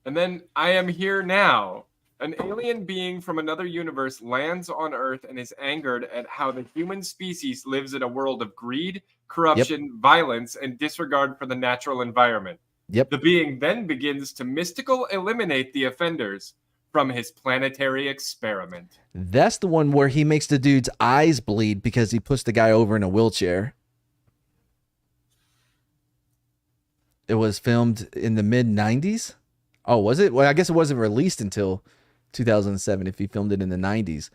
And then I Am Here Now. An alien being from another universe lands on Earth and is angered at how the human species lives in a world of greed, corruption, violence, and disregard for the natural environment. Yep. The being then begins to mystical eliminate the offenders from his planetary experiment. That's the one where he makes the dude's eyes bleed because he puts the guy over in a wheelchair. It was filmed in the mid-90s. Oh, was it? Well, I guess it wasn't released until 2007 if he filmed it in the 90s.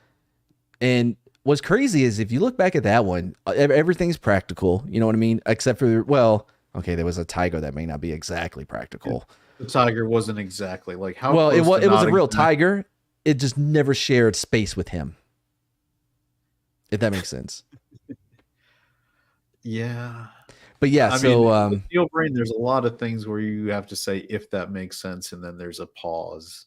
And what's crazy is if you look back at that one, everything's practical. You know what I mean? Except for, well, okay, there was a tiger that may not be exactly practical. The tiger wasn't exactly like how. Well, it was a real tiger. It just never shared space with him. If that makes sense. Yeah. But yeah, with Neil Breen, there's a lot of things where you have to say if that makes sense, and then there's a pause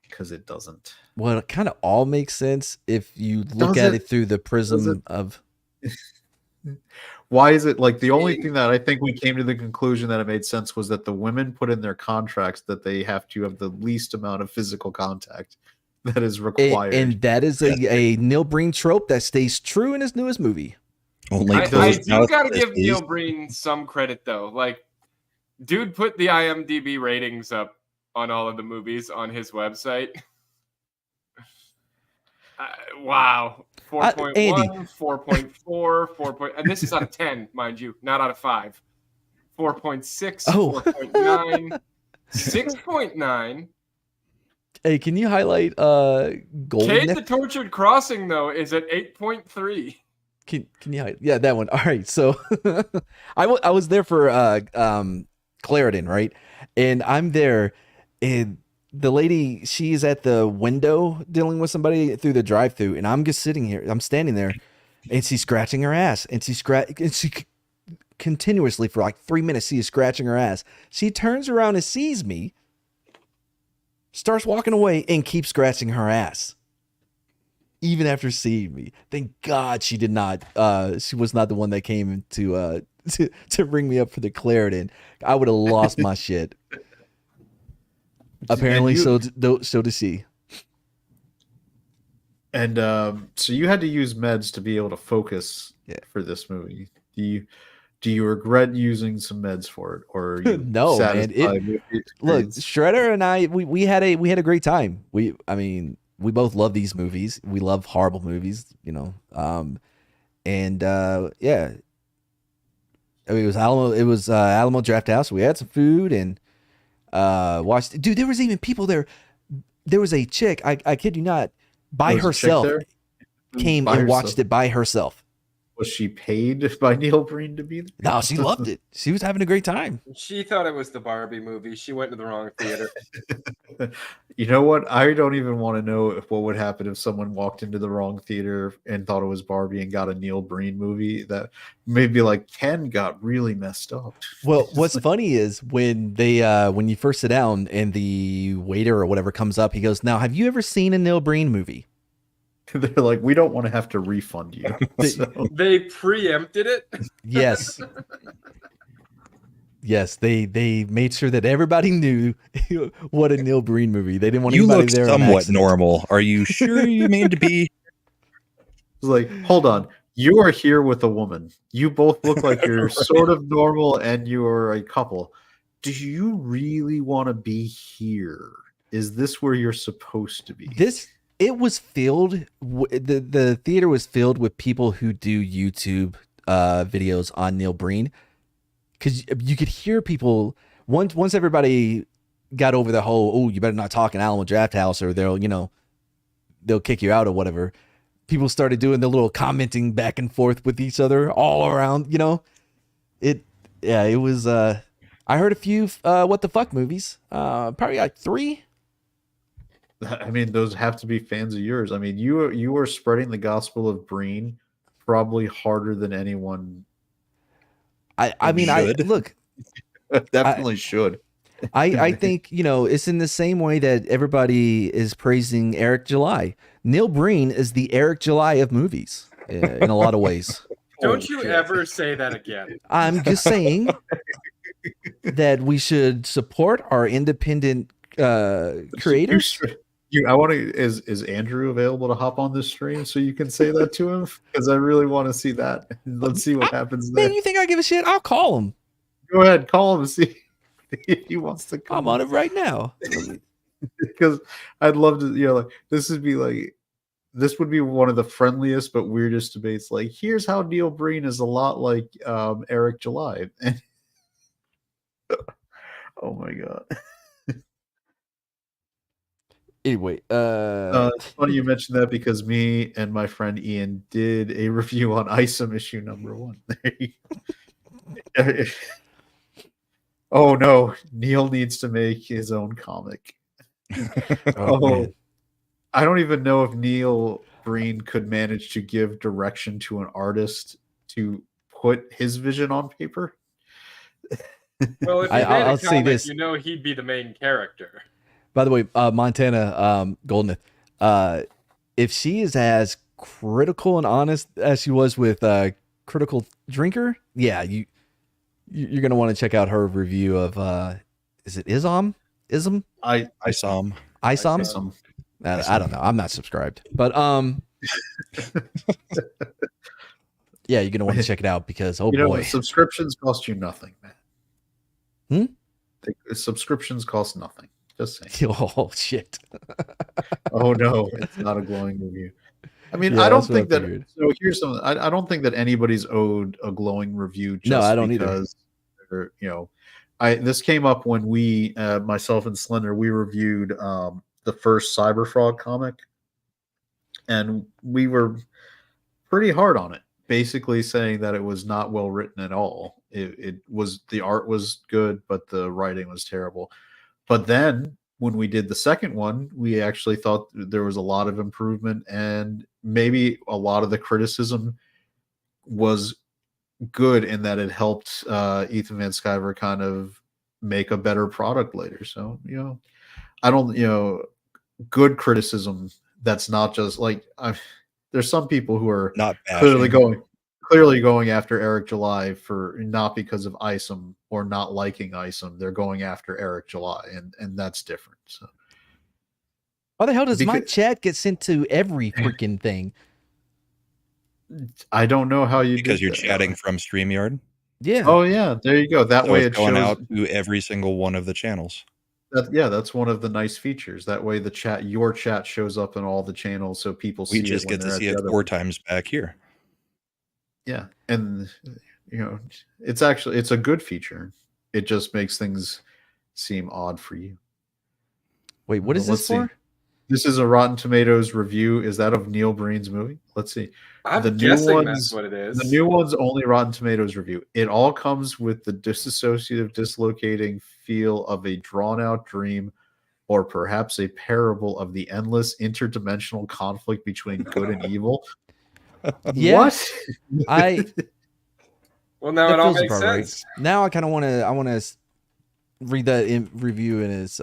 because it doesn't. Well, it kind of all makes sense if you look at it through the prism of. Why is it like the only thing that I think we came to the conclusion that it made sense was that the women put in their contracts that they have to have the least amount of physical contact that is required. And that is a Neil Breen trope that stays true in his newest movie. Only I do got to give Neil Breen some credit, though. Like, dude put the IMDb ratings up on all of the movies on his website. Wow. 4.1, 4.4, 4. And this is out of 10, mind you, not out of 5. 4.6, 4.9, 6.9. Hey, can you highlight Golden? Cade the Tortured Crossing, though, is at 8.3. Can you highlight? Yeah, that one. All right. So I was there for Clarendon, right? And I'm there, and the lady, she's at the window dealing with somebody through the drive-thru, and I'm just sitting here. I'm standing there, and she's scratching her ass, and she continuously for like 3 minutes. She is scratching her ass. She turns around and sees me, starts walking away, and keeps scratching her ass, even after seeing me. Thank God she did not. She was not the one that came to bring me up for the Clarendon. I would have lost my shit. Apparently, so does she. And so you had to use meds to be able to focus for this movie. Do you regret using some meds for it, or are you no, man? Look, Shredder and I, we had a great time. We both love these movies. We love horrible movies, you know. Yeah. I mean, it was Alamo Draft House. We had some food and watched. Dude, there was even people there. There was a chick, I kid you not, by herself came and watched it by herself. Was she paid by Neil Breen to be there? No, she loved it. She was having a great time. She thought it was the Barbie movie. She went to the wrong theater. You know what? I don't even want to know what would happen if someone walked into the wrong theater and thought it was Barbie and got a Neil Breen movie. That maybe like Ken got really messed up. Well, what's funny is when when you first sit down and the waiter or whatever comes up, he goes, "Now, have you ever seen a Neil Breen movie?" They're like, we don't want to have to refund you. They preempted it. Yes. Yes, they made sure that everybody knew what a Neil Breen movie. They didn't want anybody look there. Somewhat normal. Are you sure you mean to be? It's like, hold on. You are here with a woman. You both look like you're sort of normal and you are a couple. Do you really want to be here? Is this where you're supposed to be? It was filled. The theater was filled with people who do YouTube videos on Neil Breen, because you could hear people once everybody got over the whole, oh, you better not talk in Alamo Draft House or they'll kick you out or whatever. People started doing the little commenting back and forth with each other all around. It was. I heard a few what the fuck movies. Probably like 3. I mean, those have to be fans of yours. I mean, you are spreading the gospel of Breen probably harder than anyone. I mean, look, definitely should. I think, it's in the same way that everybody is praising Eric July. Neil Breen is the Eric July of movies in a lot of ways. Don't you ever say that again. I'm just saying that we should support our independent creators. I want to. Is Andrew available to hop on this stream so you can say that to him? Because I really want to see that. Let's see what happens there. Man, you think I give a shit? I'll call him. Go ahead, call him and see if he wants to come. I'm on it right now. Because I'd love to. This would be one of the friendliest but weirdest debates. Like, here's how Neil Breen is a lot like Eric July. Oh my god. Anyway, it's funny you mentioned that because me and my friend Ian did a review on ISOM issue #1. Oh no, Neil needs to make his own comic. I don't even know if Neil Breen could manage to give direction to an artist to put his vision on paper. Well, if I'll say this, he'd be the main character. By the way, Montana Goldeneth, if she is as critical and honest as she was with Critical drinker, yeah, you're gonna want to check out her review of is it Isam? Isom. I don't know. I'm not subscribed, but yeah, you're gonna want to check it out because boy, subscriptions cost you nothing, man. Subscriptions cost nothing. Just saying. Oh shit. Oh no, it's not a glowing review. I mean, I don't think that. So here's something. I don't think that anybody's owed a glowing review. Just I don't because either. This came up when we, myself and Slender, we reviewed the first Cyberfrog comic, and we were pretty hard on it, basically saying that it was not well written at all. It was, the art was good, but the writing was terrible. But then when we did the second one, we actually thought there was a lot of improvement, and maybe a lot of the criticism was good in that it helped Ethan Van Sciver kind of make a better product later. So, I don't, good criticism that's not just like, there's some people who are not clearly going after Eric July for not because of Isom or not liking Isom. They're going after Eric July, and that's different. So why the hell does my chat get sent to every freaking thing? I don't know how you because you're chatting from StreamYard. Yeah. Oh yeah, there you go. That way it's going shows out to every single one of the channels. That's one of the nice features. That way your chat shows up in all the channels, so people see it. We just get to see it 4 times back here. Yeah, and it's a good feature. It just makes things seem odd for you. Wait, what is this for? This is a Rotten Tomatoes review. Is that of Neil Breen's movie? Let's see. I'm guessing that's what it is. The new one's only Rotten Tomatoes review. It all comes with the disassociative, dislocating feel of a drawn-out dream, or perhaps a parable of the endless interdimensional conflict between good and evil. Yeah. What? Well, now it all makes sense. Right. Now I kind of want to read that review in his.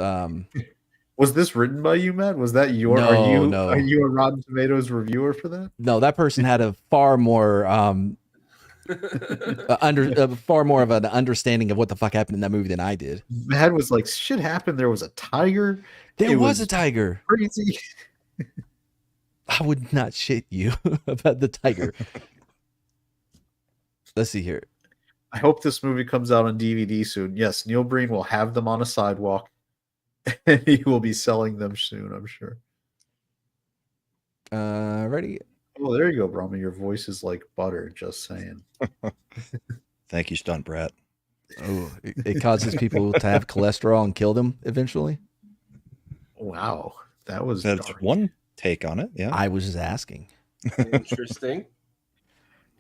Was this written by you, Matt? Was that your? No. Are you a Rotten Tomatoes reviewer for that? No, that person had a far more far more of an understanding of what the fuck happened in that movie than I did. Matt was like, "Shit happened. There was a tiger. There was a tiger. Crazy." I would not shit you about the tiger. Let's see here. I hope this movie comes out on DVD soon. Yes, Neil Breen will have them on a sidewalk, and he will be selling them soon, I'm sure. Ready? Oh, there you go, Brahma. Your voice is like butter, just saying. Thank you, Stunt Brat. Oh, it causes people to have cholesterol and kill them eventually. Wow. That's dark. One take on it. Yeah. I was just asking. Interesting.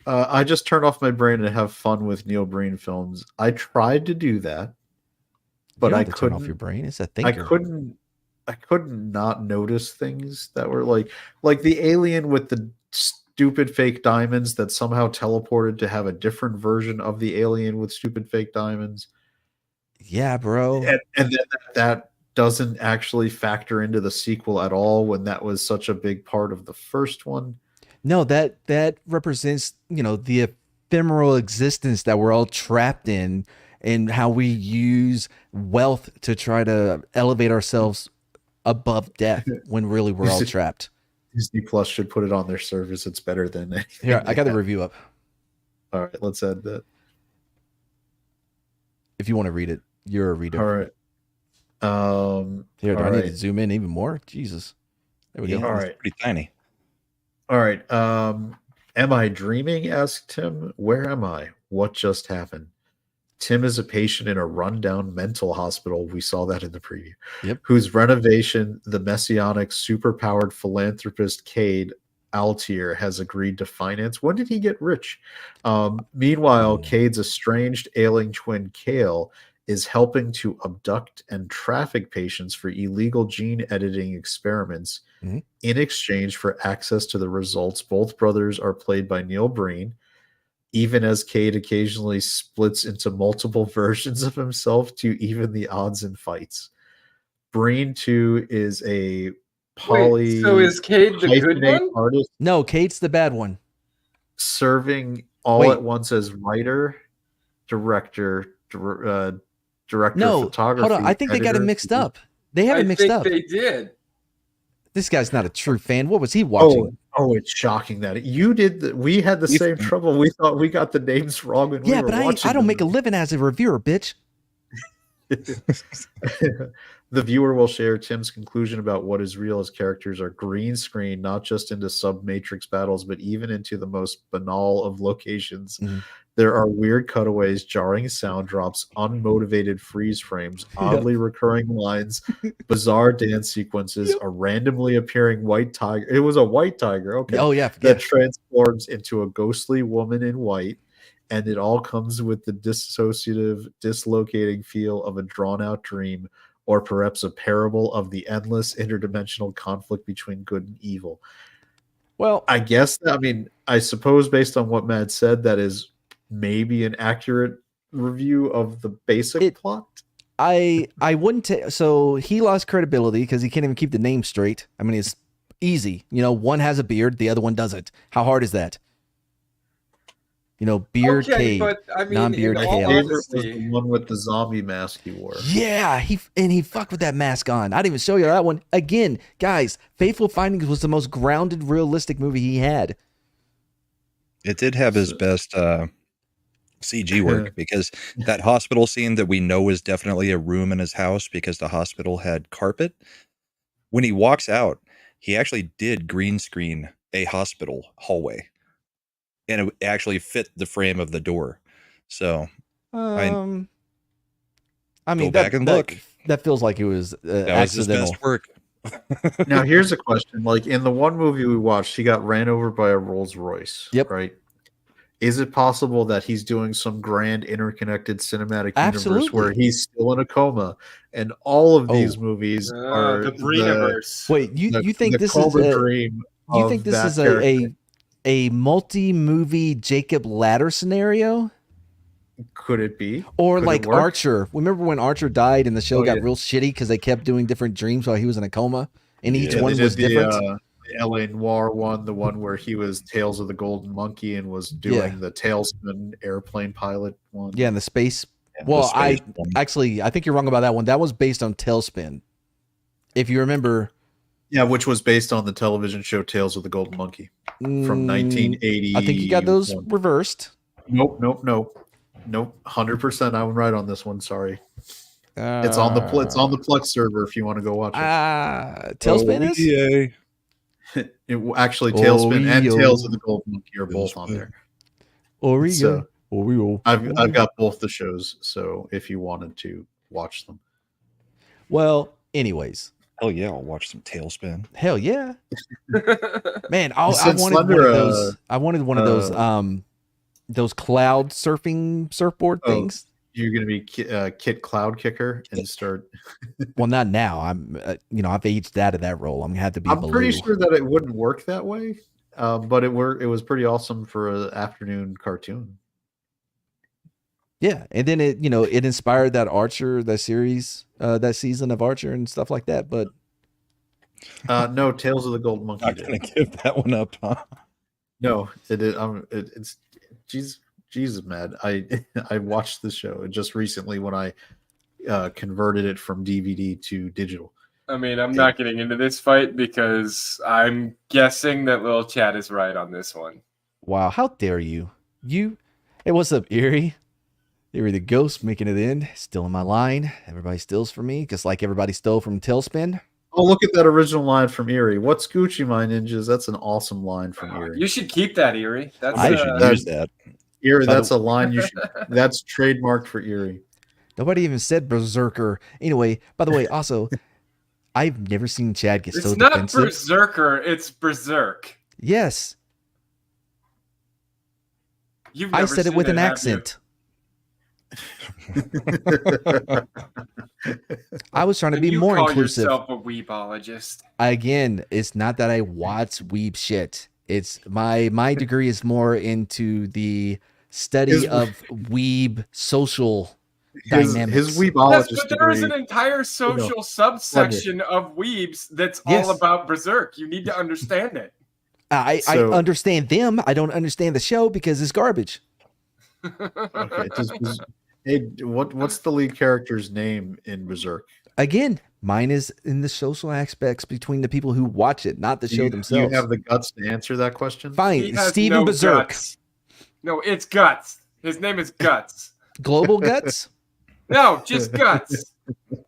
I just turned off my brain and have fun with Neil Breen films. I tried to do that, but I couldn't turn off your brain. It's a thinker. I couldn't not notice things that were like the alien with the stupid fake diamonds that somehow teleported to have a different version of the alien with stupid fake diamonds. Yeah, bro. And then that doesn't actually factor into the sequel at all when that was such a big part of the first one. No, that represents, the ephemeral existence that we're all trapped in, and how we use wealth to try to elevate ourselves above death when really we're all trapped. Disney Plus should put it on their service. It's better than anything. Here, I got the review up. All right, let's add that. If you want to read it, you're a reader. All right. Here, do I need to zoom in even more? Jesus. There we go. All right. Pretty tiny. All right. Am I dreaming? Asked Tim. Where am I? What just happened? Tim is a patient in a rundown mental hospital. We saw that in the preview. Yep. Whose renovation the messianic superpowered philanthropist Cade Altier has agreed to finance. When did he get rich? Meanwhile, Cade's estranged ailing twin Kale is helping to abduct and traffic patients for illegal gene editing experiments in exchange for access to the results. Both brothers are played by Neil Breen, even as Cade occasionally splits into multiple versions of himself to even the odds in fights. Breen, too, is a so is Cade the good one? artist? No, Cade's the bad one. Serving all at once as writer, director, director of photography. Hold on. I think they got it mixed up. They have it mixed up. They did. This guy's not a true fan. What was he watching? Oh, it's shocking that you did. We had the same trouble. We thought we got the names wrong when we were watching. I don't make a living as a reviewer, bitch. The viewer will share Tim's conclusion about what is real as characters are green screen, not just into sub-matrix battles, but even into the most banal of locations. Mm-hmm. There are weird cutaways, jarring sound drops, unmotivated freeze frames, oddly recurring lines, bizarre dance sequences, a randomly appearing white tiger. It was a white tiger, okay. Oh, yeah. That transforms into a ghostly woman in white. And it all comes with the dissociative, dislocating feel of a drawn-out dream, or perhaps a parable of the endless interdimensional conflict between good and evil. Well, I guess, I suppose based on what Matt said, that is maybe an accurate review of the basic plot. I wouldn't so he lost credibility because he can't even keep the name straight. I mean, it's easy. One has a beard, the other one doesn't. How hard is that? Beard Cade, but I mean, non-beard Kale. Favorite was the one with the zombie mask he wore. Yeah, he fucked with that mask on. I didn't even show you that one. Again, guys, Fateful Findings was the most grounded, realistic movie he had. It did have his best CG work because that hospital scene that we know is definitely a room in his house because the hospital had carpet. When he walks out, he actually did green screen a hospital hallway. And it actually fit the frame of the door. So, I mean, go back and look. That feels like it was that accidental. was his best work. Now, here's a question. Like in the one movie we watched, he got ran over by a Rolls Royce. Yep. Right. Is it possible that he's doing some grand interconnected cinematic Absolutely. universe where he's still in a coma, and all of these movies are the Dreamiverse? Wait, you think this is a dream? You think this is a multi-movie Jacob Ladder scenario? Could it be? Or like Archer. Remember when Archer died and the show got real shitty because they kept doing different dreams while he was in a coma, and each one was different. The LA Noire one, the one where he was Tales of the Golden Monkey and was doing the Tailspin airplane pilot one. Yeah, and the space. Well, I think you're wrong about that one. That was based on Tailspin. If you remember. Yeah, which was based on the television show Tales of the Golden Monkey from 1980. I think you got those reversed. Nope. 100%. I'm right on this one. Sorry. It's on the Plex server if you want to go watch it. Tailspin is? Actually, Tailspin and Tales of the Golden Monkey are both on there. Oreo. I've got both the shows, so if you wanted to watch them. Well, anyways. Oh yeah, I'll watch some Tailspin. Hell yeah, man! I wanted one of those. I wanted one of those cloud surfing surfboard things. You're gonna be Kit Cloud Kicker and start. Well, not now. I'm, I've aged out of that role. I'm gonna have to be. I'm pretty sure that it wouldn't work that way, but it was pretty awesome for an afternoon cartoon. Yeah, and then it inspired that Archer, that series, that season of Archer and stuff like that. But no, Tales of the Golden Monkey. Not gonna give that one up, huh? No, it is. It's Jesus, man. I watched the show just recently when I converted it from DVD to digital. I mean, I'm not getting into this fight because I'm guessing that Lil Chad is right on this one. Wow, how dare you? Hey, what's up, Erie? Erie the Ghost making it in, still in my line. Everybody steals from me, just like everybody stole from Tailspin. Oh, look at that original line from Erie. What's Gucci, my ninjas? That's an awesome line from Erie. You should keep that, Erie. I should use that. Erie, that's a line you should. That's trademarked for Erie. Nobody even said Berserker. Anyway, by the way, also, I've never seen Chad get so defensive. It's not Berserker, it's Berserk. Yes. I said it with an accent. I was trying to be more inclusive. You call yourself a weebologist. Again, it's not that I watch weeb shit. It's my degree is more into the study of weeb social dynamics. His weebologist yes, but there is an entire social subsection of weebs that's all about Berserk. You need to understand it. I understand them. I don't understand the show because it's garbage. Okay, hey, what's the lead character's name in Berserk? Again, mine is in the social aspects between the people who watch it, not the show themselves. You have the guts to answer that question? Fine, Steven Berserk. Guts. No, it's Guts. His name is Guts. Global Guts? No, just Guts.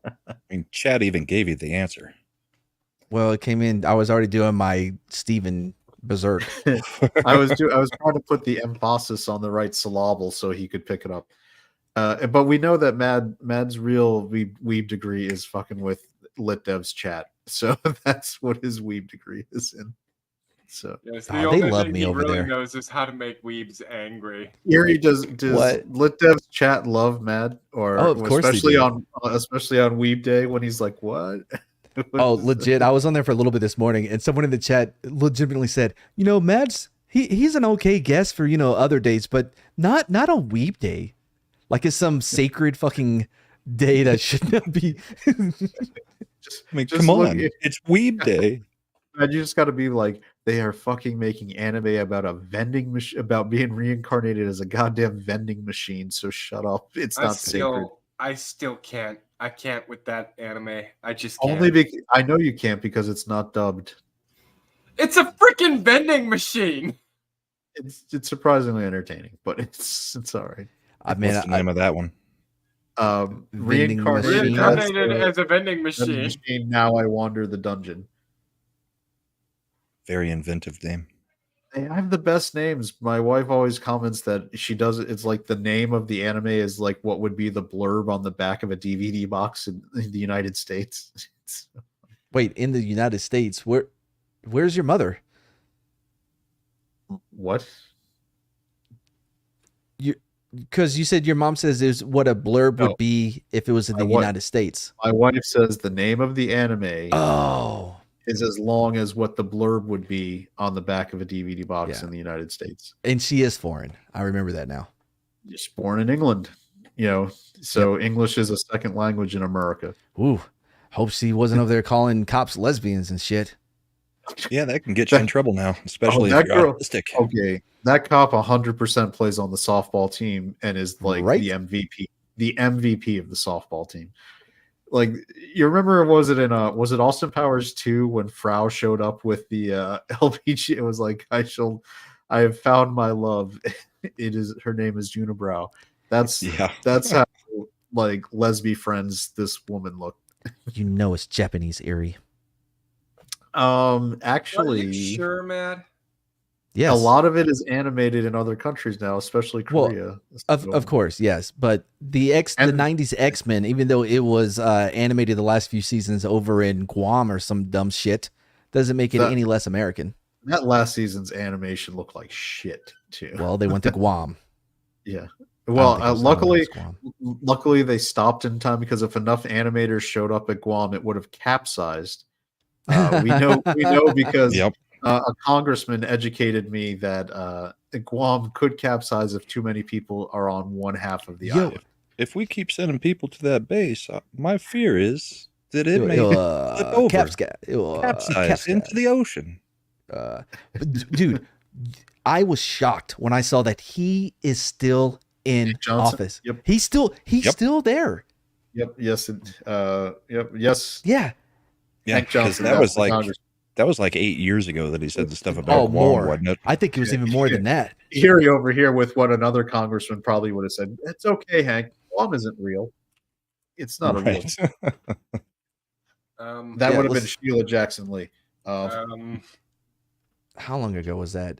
I mean, Chad even gave you the answer. Well, it came in. I was already doing my Steven Berserk. I was trying to put the emphasis on the right syllable so he could pick it up. But we know that Mad's real weeb degree is fucking with Lit Dev's chat, so that's what his weeb degree is in. So yes, the only thing he really knows is how to make weebs angry. Erie, does Lit Dev's chat love Mad, or of course especially on Weeb Day when he's like, what? Oh, legit! I was on there for a little bit this morning, and someone in the chat legitimately said, Mad's he's an okay guest for other days, but not on Weeb Day. Like it's some sacred fucking day that should not be. Come on, it's Weeb Day. And you just got to be like, they are fucking making anime about a vending machine, about being reincarnated as a goddamn vending machine. So shut up. It's not sacred. I still can't. I can't with that anime. I just can't. Only because I know you can't because it's not dubbed. It's a freaking vending machine. It's surprisingly entertaining, but it's all right. What's the name of that one? Reincarnated as a vending machine. Now I wander the dungeon. Very inventive name. Hey, I have the best names. My wife always comments that she does it. It's like the name of the anime is like what would be the blurb on the back of a DVD box in the United States. Wait, in the United States, where's your mother? What? Because you said your mom says is what a blurb would be if it was in the United States. My wife says the name of the anime is as long as what the blurb would be on the back of a DVD box in the United States. And she is foreign. I remember that now. Just born in England, so English is a second language in America. Ooh, hope she wasn't over there calling cops lesbians and shit. Yeah, that can get you in trouble now, especially if you're autistic. Okay, that cop 100% plays on the softball team and is like the MVP of the softball team. Like, you remember, was it Austin Powers 2 when Frau showed up with the LPG? It was like, I have found my love. Her name is Unibrow. That's how like lesbian friends this woman looked. It's Japanese, Erie. Actually, are you sure, Matt? Yes. A lot of it is animated in other countries now, especially Korea. Of course, yes. But the 90s X-Men, even though it was animated the last few seasons over in Guam or some dumb shit, doesn't make it any less American. That last season's animation looked like shit too. Well, they went to Guam. Yeah. Well, luckily they stopped in time, because if enough animators showed up at Guam, it would have capsized. We know because a congressman educated me that Guam could capsize if too many people are on one half of the island. If we keep sending people to that base, my fear is that it may flip over, capsize into the ocean. Dude, I was shocked when I saw that he is still in office. Yep. He's still there. Yep. Yes. Yep. Yes. Yeah. Yeah, because that was like 8 years ago that he said the stuff about Guam, more. wasn't it? I think it was even more than that. Erie over here with what another congressman probably would have said. It's okay, Hank. Guam isn't real. It's not a real. That would have been Sheila Jackson Lee. How long ago was that?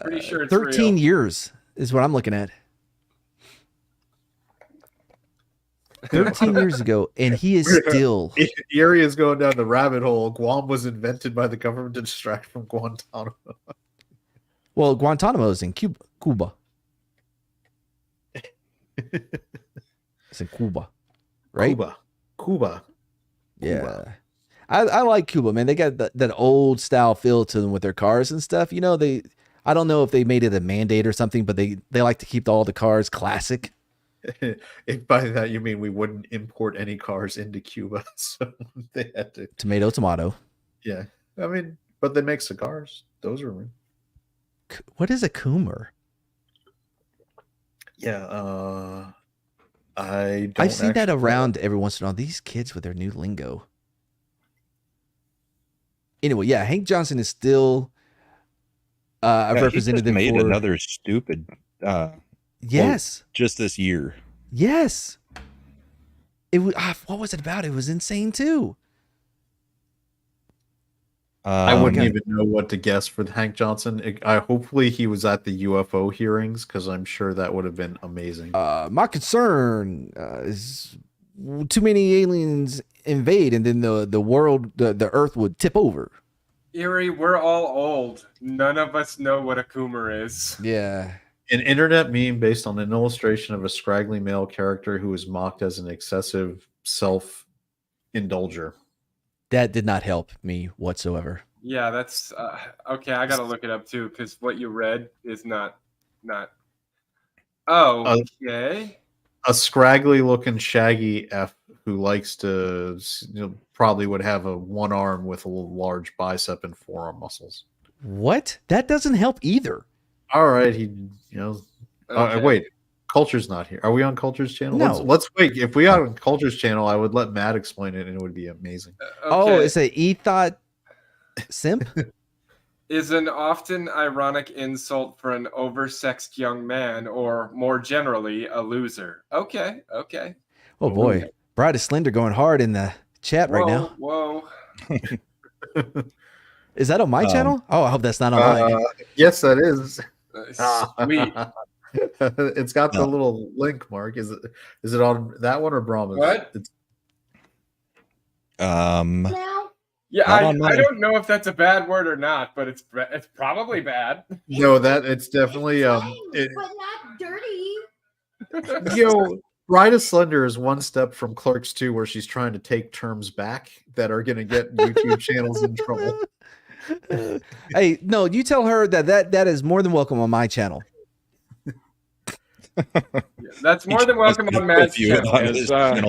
Pretty sure it's 13 real. years is what I'm looking at. 13 years ago, and he is still. Erie is going down the rabbit hole. Guam was invented by the government to distract from Guantanamo. Well, Guantanamo is in Cuba. It's in Cuba, right? Cuba. Yeah. I like Cuba, man. They got that old style feel to them with their cars and stuff. I don't know if they made it a mandate or something, but they like to keep all the cars classic. If by that you mean we wouldn't import any cars into Cuba, so they had to tomato. Yeah, I mean, But they make cigars. Those are real. What is a coomer? Yeah, I see that around every once in a while. These kids with their new lingo. Anyway, yeah, Hank Johnson is still a representative. He just made another stupid. Yes, just this year. Yes, it was. What was it about? It was insane too. I wouldn't even know what to guess for Hank Johnson. Hopefully he was at the UFO hearings because I'm sure that would have been amazing. My concern is too many aliens invade and then the world, the Earth would tip over. Erie, we're all old. None of us know what a coomer is. Yeah. An internet meme based on an illustration of a scraggly male character who is mocked as an excessive self-indulger. That did not help me whatsoever. Yeah, that's okay. I gotta look it up too because what you read is not. Oh, okay. A scraggly looking shaggy F who likes to, probably would have one arm with a large bicep and forearm muscles. What? That doesn't help either. All right, wait. Culture's not here. Are we on Culture's channel? No. Let's wait. If we are on Culture's channel, I would let Matt explain it, and it would be amazing. Okay. Oh, it's a ethot simp? Is an often ironic insult for an oversexed young man, or more generally, a loser. Okay. Oh boy, Bride is Slender going hard in the chat right now. Whoa. Is that on my channel? Oh, I hope that's not on mine. Yes, that is. Sweet. It's got the little link, Mark. Is it on that one or Brahma's? What? Yeah, I don't know if that's a bad word or not, but it's probably bad. No, it's definitely but not dirty. Yo, Bride of Slender is one step from Clerks 2, where she's trying to take terms back that are going to get YouTube channels in trouble. Hey, no, you tell her that is more than welcome on my channel. That's more than welcome on Matt's channel.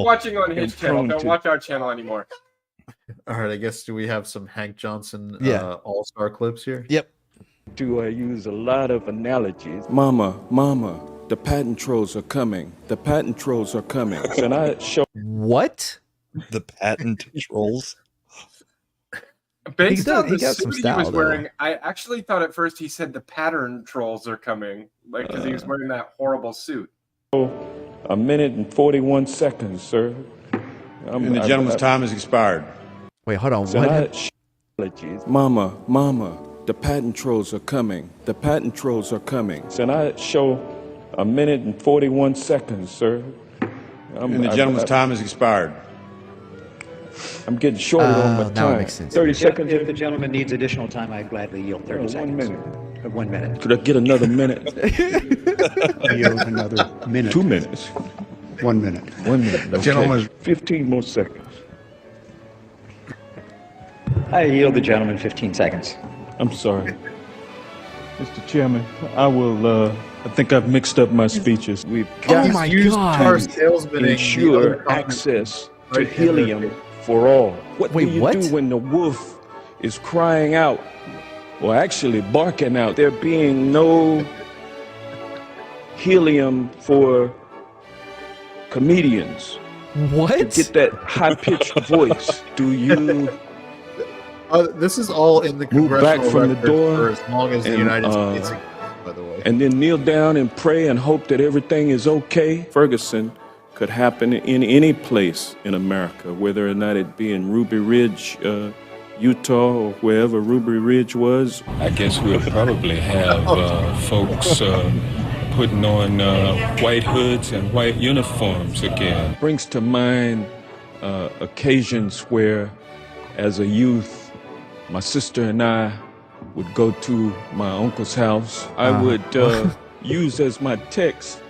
Watching on his channel. Don't watch our channel anymore. All right, I guess, do we have some Hank Johnson all-star clips here? Yep. Do I use a lot of analogies? Mama, the patent trolls are coming. The patent trolls are coming. Can I show what? The patent trolls? Based on the suit he was wearing, I actually thought at first he said the pattern trolls are coming, like because he was wearing that horrible suit. A minute and 41 seconds, sir. And the gentleman's time has expired. Wait, hold on. What? Mama, the patent trolls are coming. The patent trolls are coming. Can I show a minute and 41 seconds, sir? And the gentleman's time has expired. I'm getting shorted on my time. It makes sense. 30 seconds. If the gentleman needs additional time, I'd gladly yield 30 seconds. 1 minute. Could I get another minute? Yield another minute. 2 minutes. 1 minute. 1 minute. Okay. Gentlemen, 15 more seconds. I yield the gentleman 15 seconds. I'm sorry. Mr. Chairman, I think I've mixed up my speeches. We've got to ensure access to helium for all. What do you do when the wolf is crying out, or actually barking out? There being no helium for comedians. What? To get that high-pitched voice. Do you this is all in the move back from the door for as long as the United States exists, by the way. And then kneel down and pray and hope that everything is okay? Ferguson could happen in any place in America, whether or not it be in Ruby Ridge, Utah, or wherever Ruby Ridge was. I guess we'll probably have folks putting on white hoods and white uniforms again. Brings to mind occasions where, as a youth, my sister and I would go to my uncle's house. I would use as my text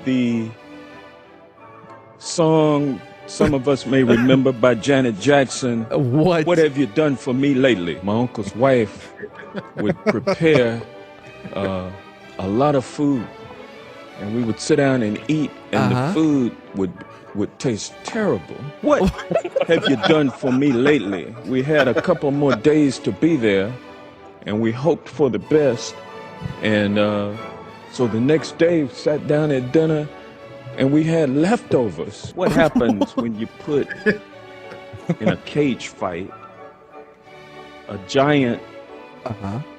the song some of us may remember by Janet Jackson. What have you done for me lately? My uncle's wife would prepare a lot of food, and we would sit down and eat, and the food would taste terrible. What have you done for me lately? We had a couple more days to be there, and we hoped for the best. And so the next day, sat down at dinner, and we had leftovers. What happens when you put in a cage fight a giant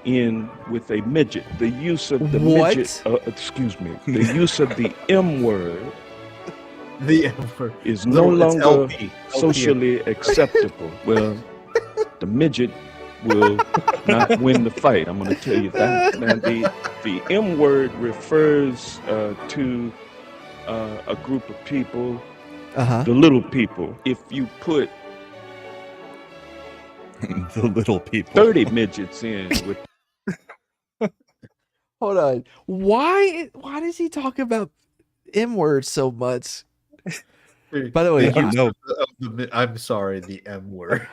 in with a midget? The use of the midget, the use of the M word. The M word is no longer socially acceptable. Well, the midget will not win the fight. I'm going to tell you that. Now, the M word refers to a group of people, the little people. If you put the little people 30 midgets in with. Hold on. Why does he talk about M words so much? By the way, I'm sorry, the M word.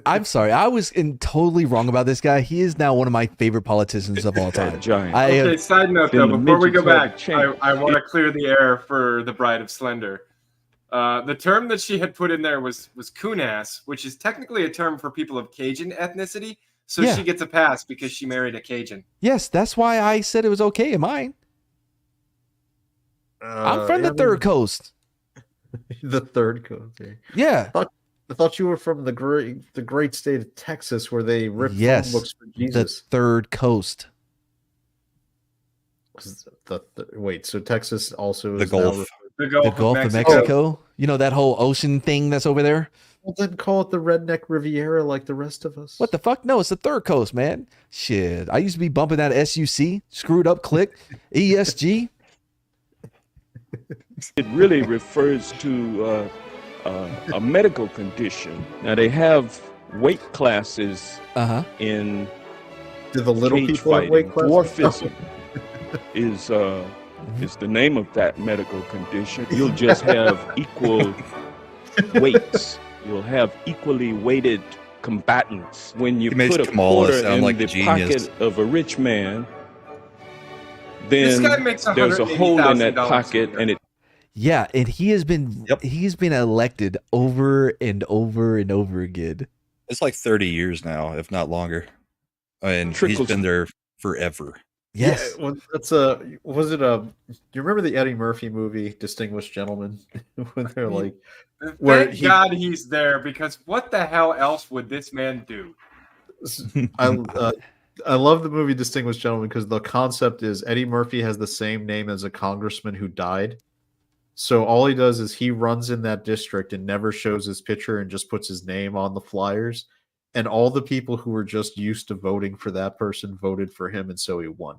I'm sorry. I was totally wrong about this guy. He is now one of my favorite politicians of all time. Okay, side note though, before we go back, I want to clear the air for the Bride of Slender. The term that she had put in there was Kunas, which is technically a term for people of Cajun ethnicity. So she gets a pass because she married a Cajun. Yes, that's why I said it was okay in mine. I'm from the Third Coast. The Third Coast. Yeah. I thought you were from the great state of Texas, where they ripped phone books for Jesus. The Third Coast. Wait, so Texas also the is Gulf. The Gulf of Mexico. You know that whole ocean thing that's over there? Well, then call it the Redneck Riviera like the rest of us. What the fuck? No, it's the Third Coast, man. Shit. I used to be bumping that SUC, screwed up click, ESG. It really refers to a medical condition. Now they have weight classes in do the little cage people fighting. have weight classes? Dwarfism is the name of that medical condition. You'll just have equal weights. You'll have equally weighted combatants. When you put a quarter in the pocket of a rich man, then there's a hole in that pocket, and it. Yeah, and he's been elected over and over and over again. It's like 30 years now, if not longer, and he's been there forever. Yes, yeah, that's was it a? Do you remember the Eddie Murphy movie, Distinguished Gentleman, when they're like, thank God he's there, because what the hell else would this man do? I love the movie Distinguished Gentleman because the concept is Eddie Murphy has the same name as a congressman who died. So all he does is he runs in that district and never shows his picture and just puts his name on the flyers. And all the people who were just used to voting for that person voted for him, and so he won.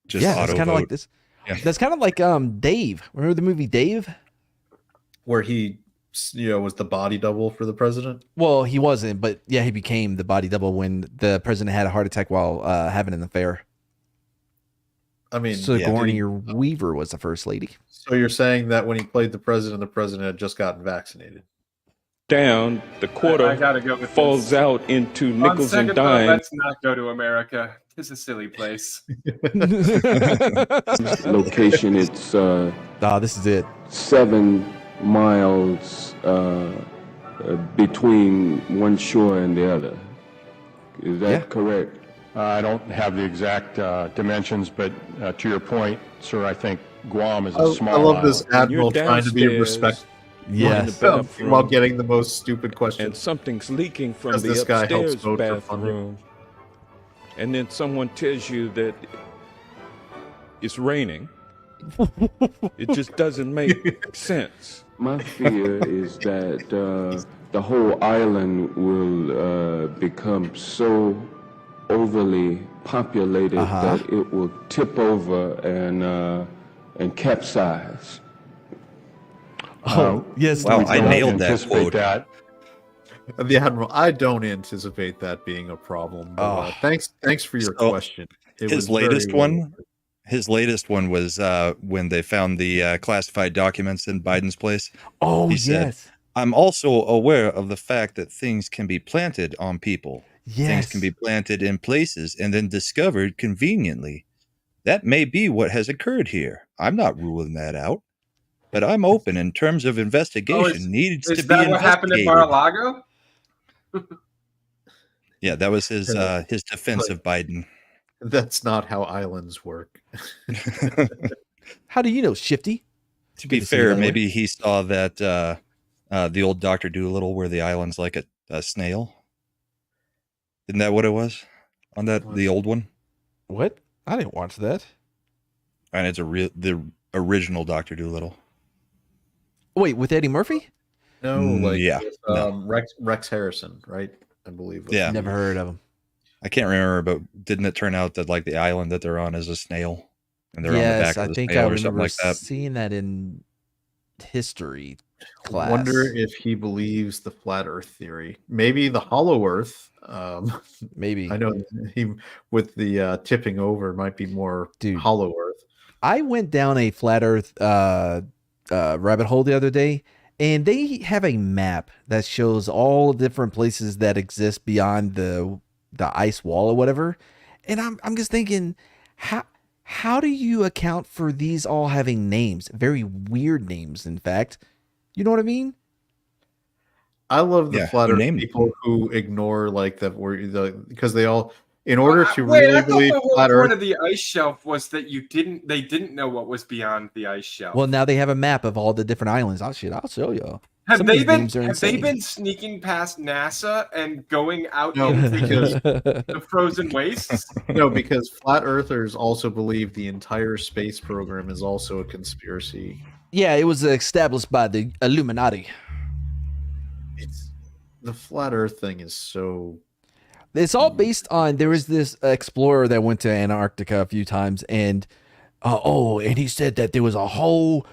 Just that's kind of like this. Yeah. That's kind of like Dave. Remember the movie Dave, where he, was the body double for the president? Well, he wasn't, but yeah, he became the body double when the president had a heart attack while having an affair. I mean, Sigourney Weaver was the first lady. So you're saying that when he played the president had just gotten vaccinated? Down, the quarter falls out into nickels and dimes. Let's not go to America. It's a silly place. Location, it's this is it. 7 miles between one shore and the other. Is that correct? I don't have the exact dimensions, but to your point, sir, I think Guam is a small island. I love this admiral trying to be respectful. Yes. While getting the most stupid questions. And something's leaking from the upstairs bathroom. And then someone tells you that it's raining. It just doesn't make sense. My fear is that the whole island will become so overly populated that it will tip over and capsize. Yes. Wow, I nailed that quote. The Admiral, I don't anticipate that being a problem. But, thanks for your question. His latest one was when they found the classified documents in Biden's place. Oh, he said, I'm also aware of the fact that things can be planted on people. Yes. Things can be planted in places and then discovered conveniently. That may be what has occurred here. I'm not ruling that out. But I'm open in terms of investigation. Needs to be investigated. Is that what happened in Mar-a-Lago? Yeah, that was his defense of Biden. That's not how islands work. How do you know, Shifty? To be fair, maybe he saw that the old Dr. Dolittle where the island's like a snail. Isn't that what it was on the old one? What? I didn't watch that. And it's the original Dr. Dolittle. Wait, with Eddie Murphy? No, no. Rex Harrison, right? I believe. Yeah, never heard of him. I can't remember, but didn't it turn out that like the island that they're on is a snail, and they're on the back of the snail or something like that? Seeing that in history class. I wonder if he believes the flat Earth theory, maybe the Hollow Earth. Maybe I know he with the tipping over might be more Hollow Earth. I went down a flat Earth rabbit hole the other day, and they have a map that shows all the different places that exist beyond the ice wall or whatever. And I'm just thinking, how do you account for these all having names? Very weird names, in fact. You know what I mean? I love the flat Earth people who ignore like because they all in order to really believe the whole flat point Earth of the ice shelf was that they didn't know what was beyond the ice shelf. Well, now they have a map of all the different islands. I'll show you. Have they been sneaking past NASA and going out into the frozen wastes? No, because flat earthers also believe the entire space program is also a conspiracy. Yeah, it was established by the Illuminati. The flat Earth thing is so. It's all based on. There was this explorer that went to Antarctica a few times, and and he said that there was a whole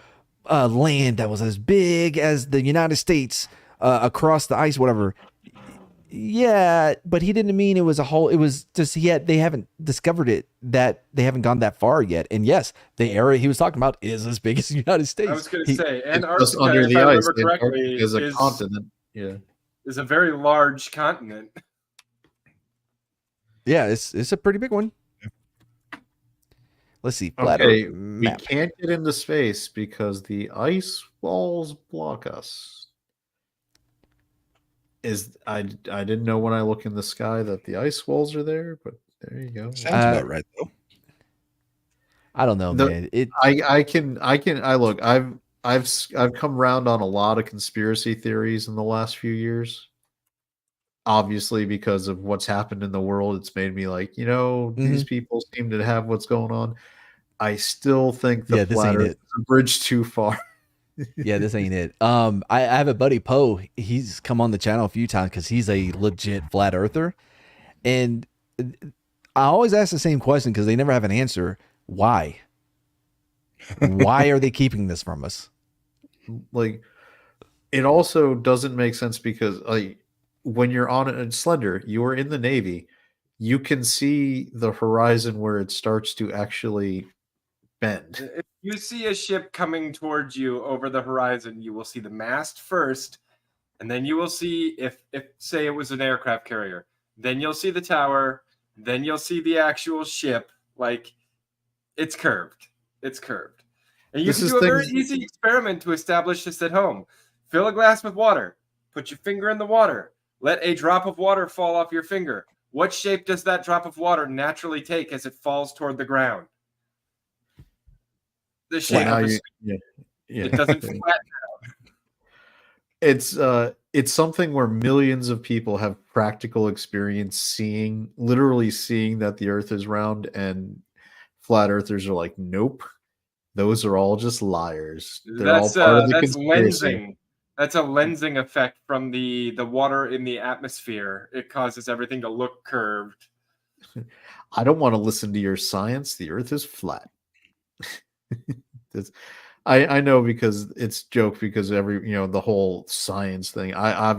land that was as big as the United States across the ice, whatever. Yeah, but he didn't mean it was a whole. It was just they haven't discovered it, that they haven't gone that far yet. And yes, the area he was talking about is as big as the United States. I was going to say Antarctica, under the ice, correctly, is a continent. Yeah, is a very large continent. Yeah, it's a pretty big one. Let's see. Okay, we can't get into space because the ice walls block us. I didn't know when I look in the sky that the ice walls are there, but there you go. Sounds about right though. I don't know, man. I've come around on a lot of conspiracy theories in the last few years. Obviously, because of what's happened in the world, it's made me like, these people seem to have what's going on. I still think the flat Earth is a bridge too far. Yeah, this ain't it. I have a buddy, Poe. He's come on the channel a few times because he's a legit flat earther. And I always ask the same question because they never have an answer. Why? Why are they keeping this from us? Like, it also doesn't make sense because when you're on a Slender, you are in the Navy, you can see the horizon where it starts to actually bend. If you see a ship coming towards you over the horizon, you will see the mast first, and then you will see if say it was an aircraft carrier, then you'll see the tower, then you'll see the actual ship. Like, it's curved. It's curved. And you can do a very easy experiment to establish this at home. Fill a glass with water. Put your finger in the water. Let a drop of water fall off your finger. What shape does that drop of water naturally take as it falls toward the ground? The shape of it doesn't flatten out. It's something where millions of people have practical experience literally seeing that the Earth is round, and flat earthers are like, nope, those are all just liars. That's lensing. That's a lensing effect from the water in the atmosphere. It causes everything to look curved. I don't want to listen to your science. The Earth is flat. I know because it's joke because the whole science thing. I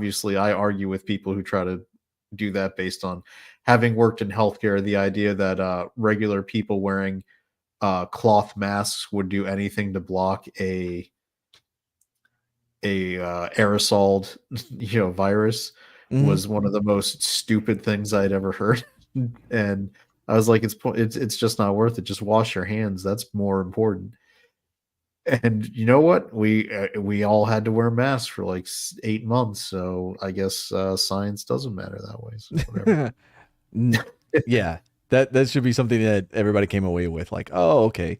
argue with people who try to do that based on having worked in healthcare. The idea that regular people wearing cloth masks would do anything to block a aerosol virus was one of the most stupid things I'd ever heard. And I was like, it's just not worth it. Just wash your hands. That's more important. And you know what? We all had to wear masks for like 8 months, so I guess science doesn't matter that way. So whatever. Yeah, that should be something that everybody came away with. Like, oh, okay,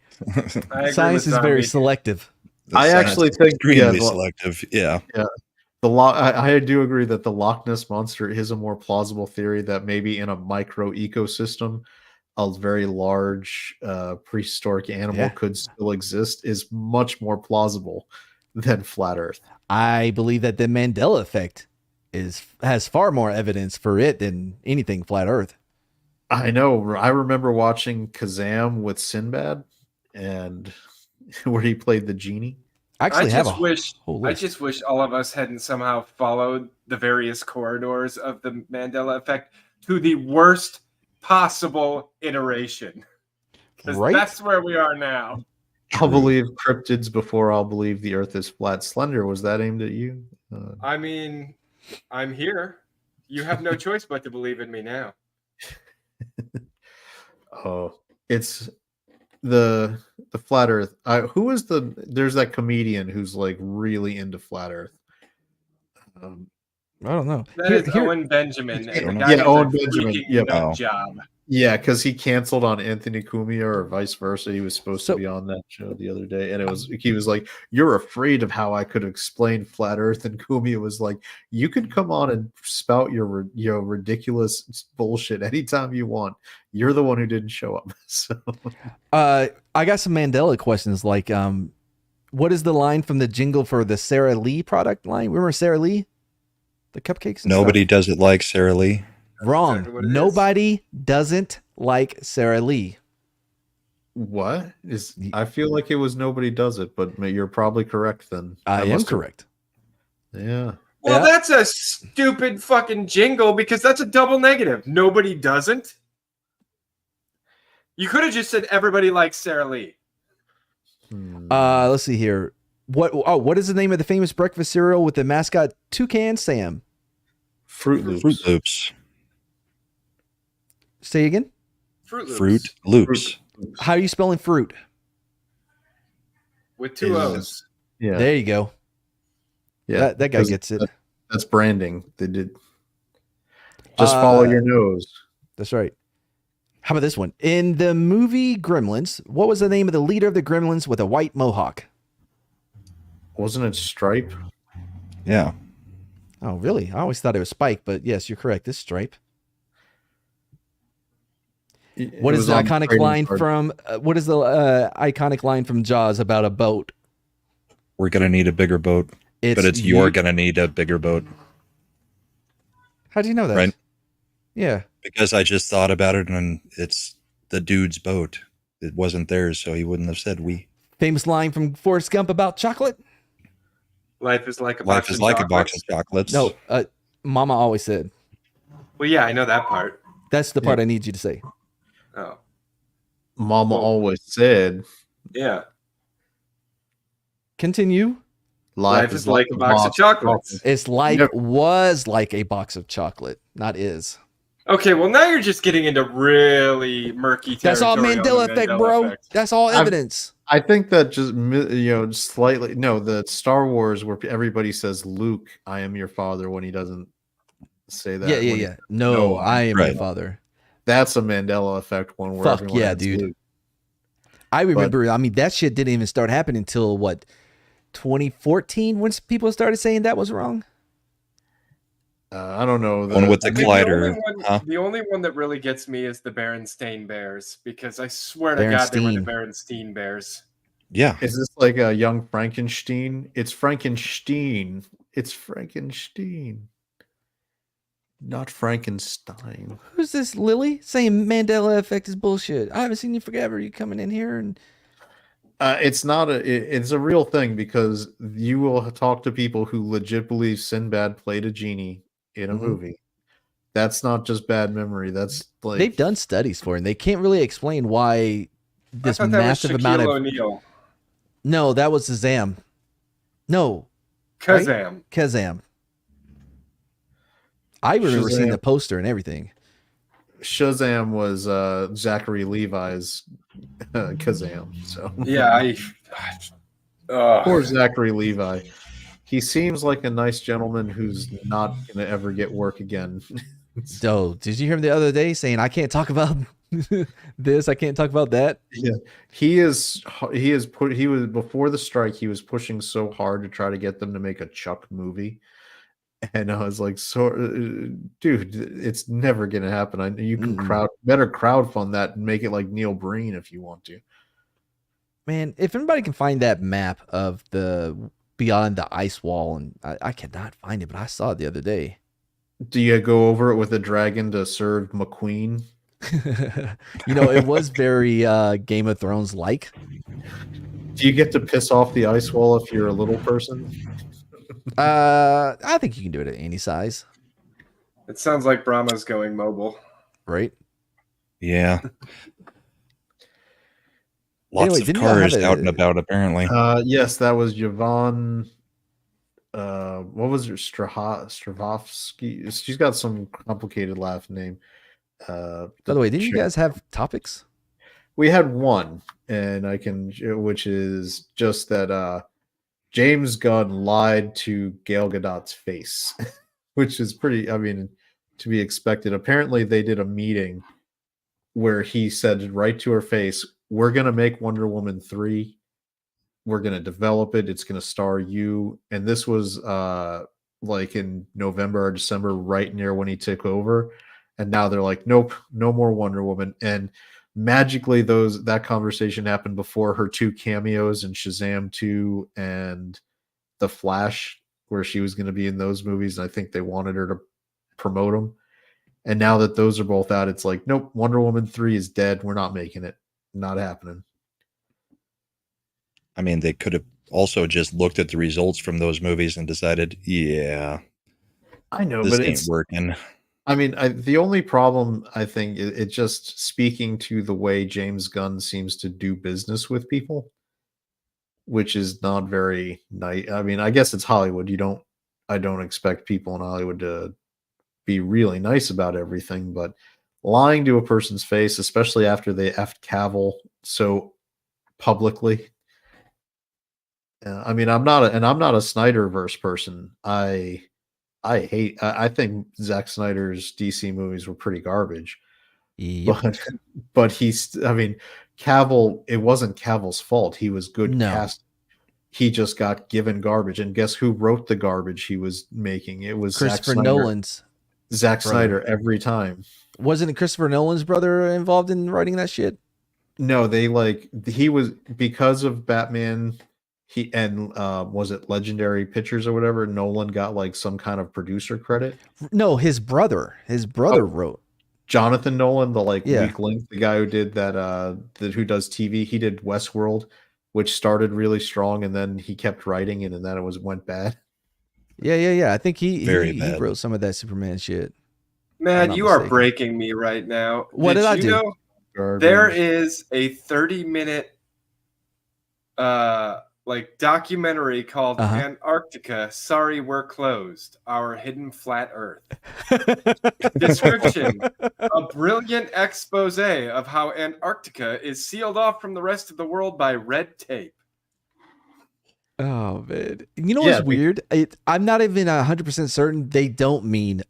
science is very selective. I actually think extremely selective. Yeah. I do agree that the Loch Ness monster is a more plausible theory that maybe in a micro ecosystem, a very large prehistoric animal could still exist is much more plausible than flat Earth. I believe that the Mandela effect has far more evidence for it than anything flat Earth. I know. I remember watching Kazam with Sinbad, and where he played the genie. I just wish all of us hadn't somehow followed the various corridors of the Mandela effect to the worst possible iteration. Because that's where we are now. I'll believe cryptids before I'll believe the Earth is flat. Slender, was that aimed at you? I mean, I'm here. You have no choice but to believe in me now. Oh, it's the flat Earth. There's that comedian who's like really into flat Earth. I don't know. That is Owen Benjamin. Owen Benjamin. Yeah, job. Yeah, because he canceled on Anthony Cumia or vice versa. He was supposed to be on that show the other day, and he was like, "You're afraid of how I could explain flat Earth," and Cumia was like, "You can come on and spout your ridiculous bullshit anytime you want. You're the one who didn't show up." So, I got some Mandela questions. Like, what is the line from the jingle for the Sara Lee product line? Remember Sara Lee, the cupcakes? And Nobody stuff? does it like Sara Lee. Wrong. Exactly nobody doesn't like Sara Lee. What is? I feel like it was Nobody Does It, but you're probably correct. Then I am correct. Yeah. Well, that's a stupid fucking jingle because that's a double negative. Nobody doesn't. You could have just said everybody likes Sara Lee. Let's see here. What is the name of the famous breakfast cereal with the mascot Toucan Sam? Fruit Loops. Fruit Loops. Say again? Fruit Loops. How are you spelling fruit? With 2 O's. Yeah. There you go. Yeah. That guy gets it. That's branding. They did. Just follow your nose. That's right. How about this one? In the movie Gremlins, what was the name of the leader of the Gremlins with a white mohawk? Wasn't it Stripe? Yeah. Oh, really? I always thought it was Spike, but yes, you're correct. It's Stripe. What is the iconic line from? What is the iconic line from Jaws about a boat? We're gonna need a bigger boat, but you're gonna need a bigger boat. How do you know that? Right? Yeah. Because I just thought about it, and it's the dude's boat. It wasn't theirs, so he wouldn't have said we. Famous line from Forrest Gump about chocolate. Life is like a box of chocolates. No, Mama always said. Well, yeah, I know that part. That's the part I need you to say. Oh. Mama always said. Yeah. Continue. Life is like a box of chocolates. It's life was like a box of chocolate, not is. Okay, well now you're just getting into really murky territory. That's all Mandela effect, bro. That's all evidence. I think that just slightly. No, the Star Wars where everybody says Luke, I am your father when he doesn't say that. Yeah. No, I am your father. That's a Mandela effect one. Where fuck yeah, dude. Luke. I remember. That shit didn't even start happening until what, 2014, when people started saying that was wrong. I don't know. One with the collider. The only one that really gets me is the Berenstain Bears, because I swear to God they were the Berenstain Bears. Yeah. Is this like a young Frankenstein? It's Frankenstein. It's Frankenstein. Not Frankenstein. Who's this Lily saying Mandela effect is bullshit? I haven't seen you forever. You coming in here and it's not it's a real thing, because you will talk to people who legit believe Sinbad played a genie in a movie. That's not just bad memory. That's like they've done studies for it, and they can't really explain why this massive amount of O'Neal. No, that was Shazam. No. Kazam. Right? Kazam. I remember seeing the poster and everything. Shazam was Zachary Levi's Kazam. So yeah, Poor Zachary Levi. He seems like a nice gentleman who's not going to ever get work again. Did you hear him the other day saying, I can't talk about this, I can't talk about that? Yeah. He was before the strike, he was pushing so hard to try to get them to make a Chuck movie. And I was like, dude, it's never going to happen. You can better crowdfund that and make it like Neil Breen if you want to. Man, if anybody can find that map of the Beyond the Ice Wall, and I cannot find it, but I saw it the other day. Do you go over it with a dragon to serve McQueen? It was very Game of Thrones like. Do you get to piss off the ice wall if you're a little person? I think you can do it at any size. It sounds like Brahma's going mobile. Right? Yeah. Lots of cars out and about, apparently. Yes, that was Yvonne. What was her? Stravovsky. She's got some complicated last name. By the way, didn't you guys have topics? We had one, and which is just that James Gunn lied to Gal Gadot's face, which is pretty, to be expected. Apparently, they did a meeting where he said right to her face, "We're going to make Wonder Woman 3. We're going to develop it. It's going to star you." And this was like in November or December, right near when he took over. And now they're like, nope, no more Wonder Woman. And magically that conversation happened before her 2 cameos in Shazam 2 and The Flash, where she was going to be in those movies. And I think they wanted her to promote them. And now that those are both out, it's like, nope, Wonder Woman 3 is dead. We're not making it. Not happening. They could have also just looked at the results from those movies and decided, yeah, I know, this but ain't working. The only problem, I think, it's just speaking to the way James Gunn seems to do business with people, which is not very nice. I guess it's Hollywood. I don't expect people in Hollywood to be really nice about everything, but lying to a person's face, especially after they effed Cavill so publicly. I'm not a Snyderverse person. I think Zack Snyder's DC movies were pretty garbage. Yep. But Cavill, it wasn't Cavill's fault. He was good cast. He just got given garbage. And guess who wrote the garbage he was making? It was Christopher Nolan's Zack Snyder every time. Wasn't it Christopher Nolan's brother involved in writing that shit? No, he was, because of Batman. Was it Legendary Pictures or whatever? Nolan got some kind of producer credit. No, his brother wrote. Jonathan Nolan, the Weak Link, the guy who did that, who does TV. He did Westworld, which started really strong, and then he kept writing it, and then it went bad. Yeah. I think he wrote some of that Superman shit. Man, you are breaking me right now. What did I do? Know there is a 30-minute documentary called Antarctica, Sorry We're Closed, Our Hidden Flat Earth. Description: a brilliant expose of how Antarctica is sealed off from the rest of the world by red tape. Oh, man. You know what's weird? I'm not even 100% certain they don't mean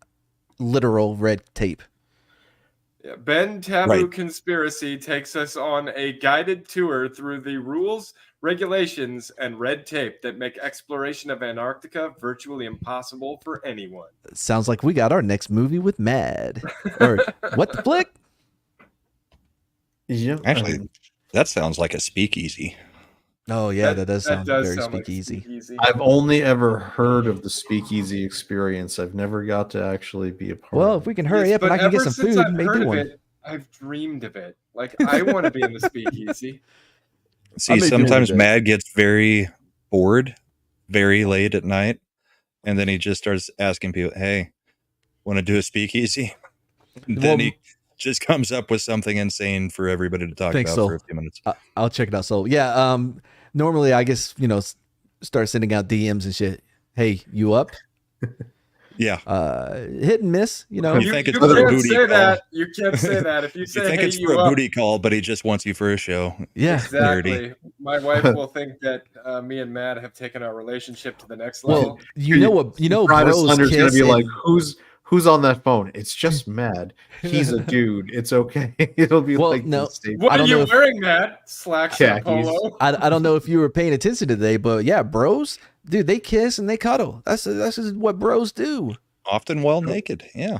literal red tape. Yeah, Ben Taboo Conspiracy takes us on a guided tour through the rules, regulations, and red tape that make exploration of Antarctica virtually impossible for anyone. Sounds like we got our next movie with Mad. Or what the flick? Yeah. Actually, that sounds like a speakeasy. Oh, yeah, that does sound very speakeasy. Like speakeasy. I've only ever heard of the speakeasy experience. I've never got to actually be a part of it. Well, if we can hurry up and I can get some food and make one. I've dreamed of it. I want to be in the speakeasy. See, sometimes Mad gets very bored very late at night, and then he just starts asking people, hey, want to do a speakeasy? Then he just comes up with something insane for everybody to talk about for a few minutes. I'll check it out. So, yeah, normally I guess, start sending out DMs and shit. Hey, you up? Yeah. Hit and miss, you know. You think it's you for a can't booty say call. that. You can't say that. If you You say, think hey, it's you for a up, booty call, but he just wants you for a show. Yeah. exactly. My wife will think that me and Matt have taken our relationship to the next level. Well, you know, Bride of bros Slender's gonna kiss be like, and- who's on that phone? It's just Mad. He's a dude. It's okay. It'll be Well, like no. the same- What I are don't you know if- wearing, Matt? Slacks and a Khakis. polo. I don't know if you were paying attention today, but yeah, bros, dude, they kiss and they cuddle. That's just what bros do. Often while naked. Yeah.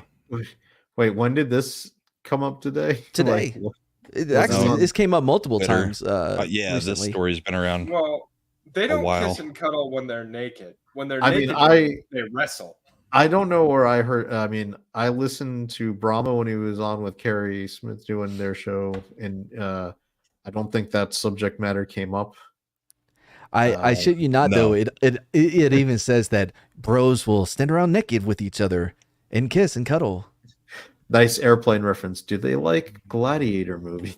Wait, when did this come up today? Today. Like, It actually, this came up multiple Twitter. times. Yeah, recently. this story's been around. Well, they don't while. kiss and cuddle when they're naked. When they're I mean, naked, they wrestle. I don't know where I heard. I mean, I listened to Brahma when he was on with Carrie Smith doing their show, and I don't think that subject matter came up. I shit you not, no. though. It even says that bros will stand around naked with each other and kiss and cuddle. Nice airplane reference. Do they like Gladiator movie?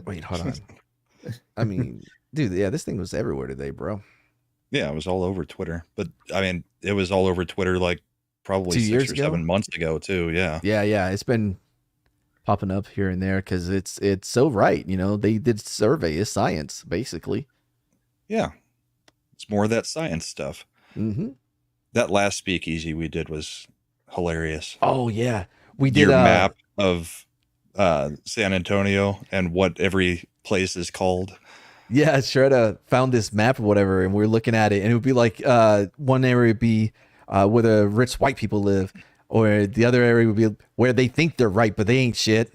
Wait, hold on. I mean, dude, yeah, this thing was everywhere today, bro. Yeah, it was all over Twitter. But I mean, it was all over Twitter like probably 2 6 years or ago? 7 months ago too. Yeah. Yeah, it's been popping up here and there because it's so right. You know, they did survey is science basically. Yeah. It's more of that science stuff. Mm-hmm. That last speakeasy we did was hilarious. Oh yeah, we did Your a map of San Antonio and what every place is called. Yeah, Shredda found this map or whatever, and we were looking at it, and it would be like one area would be where the rich white people live, or the other area would be where they think they're right, but they ain't shit.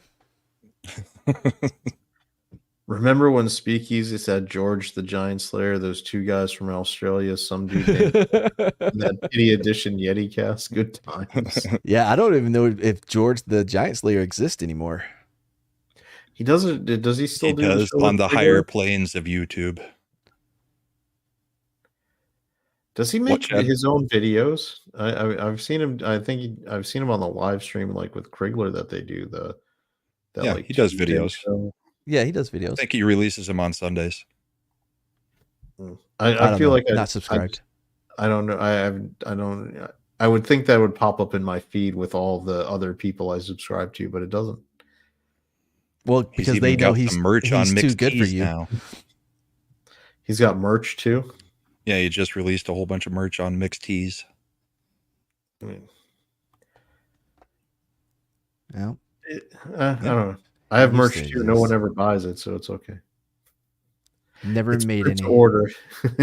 Remember when Speakeasy said George the Giant Slayer? Those two guys from Australia, some dude named that Pity Edition Yeti cast. Good times. Yeah, I don't even know if George the Giant Slayer exists anymore. He doesn't. Does he still do does the show on with the Big higher Word? planes of YouTube. Does he make his own videos? I've seen him. I think I've seen him on the live stream, like with Krigler, that they do that. Yeah, like he does Tuesday videos. show. Yeah, he does videos. I think he releases them on Sundays. I don't feel know. like Not subscribed. I don't know. I don't. I would think that would pop up in my feed with all the other people I subscribe to, but it doesn't. Well, He's because they even know got he's some merch on too mixed good for tees you. now. He's got merch too. Yeah, he just released a whole bunch of merch on mixed tees. I mean, Yeah. I don't know. I have You merch say too. No this. one ever buys it, so it's okay. Never It's made print to any. order,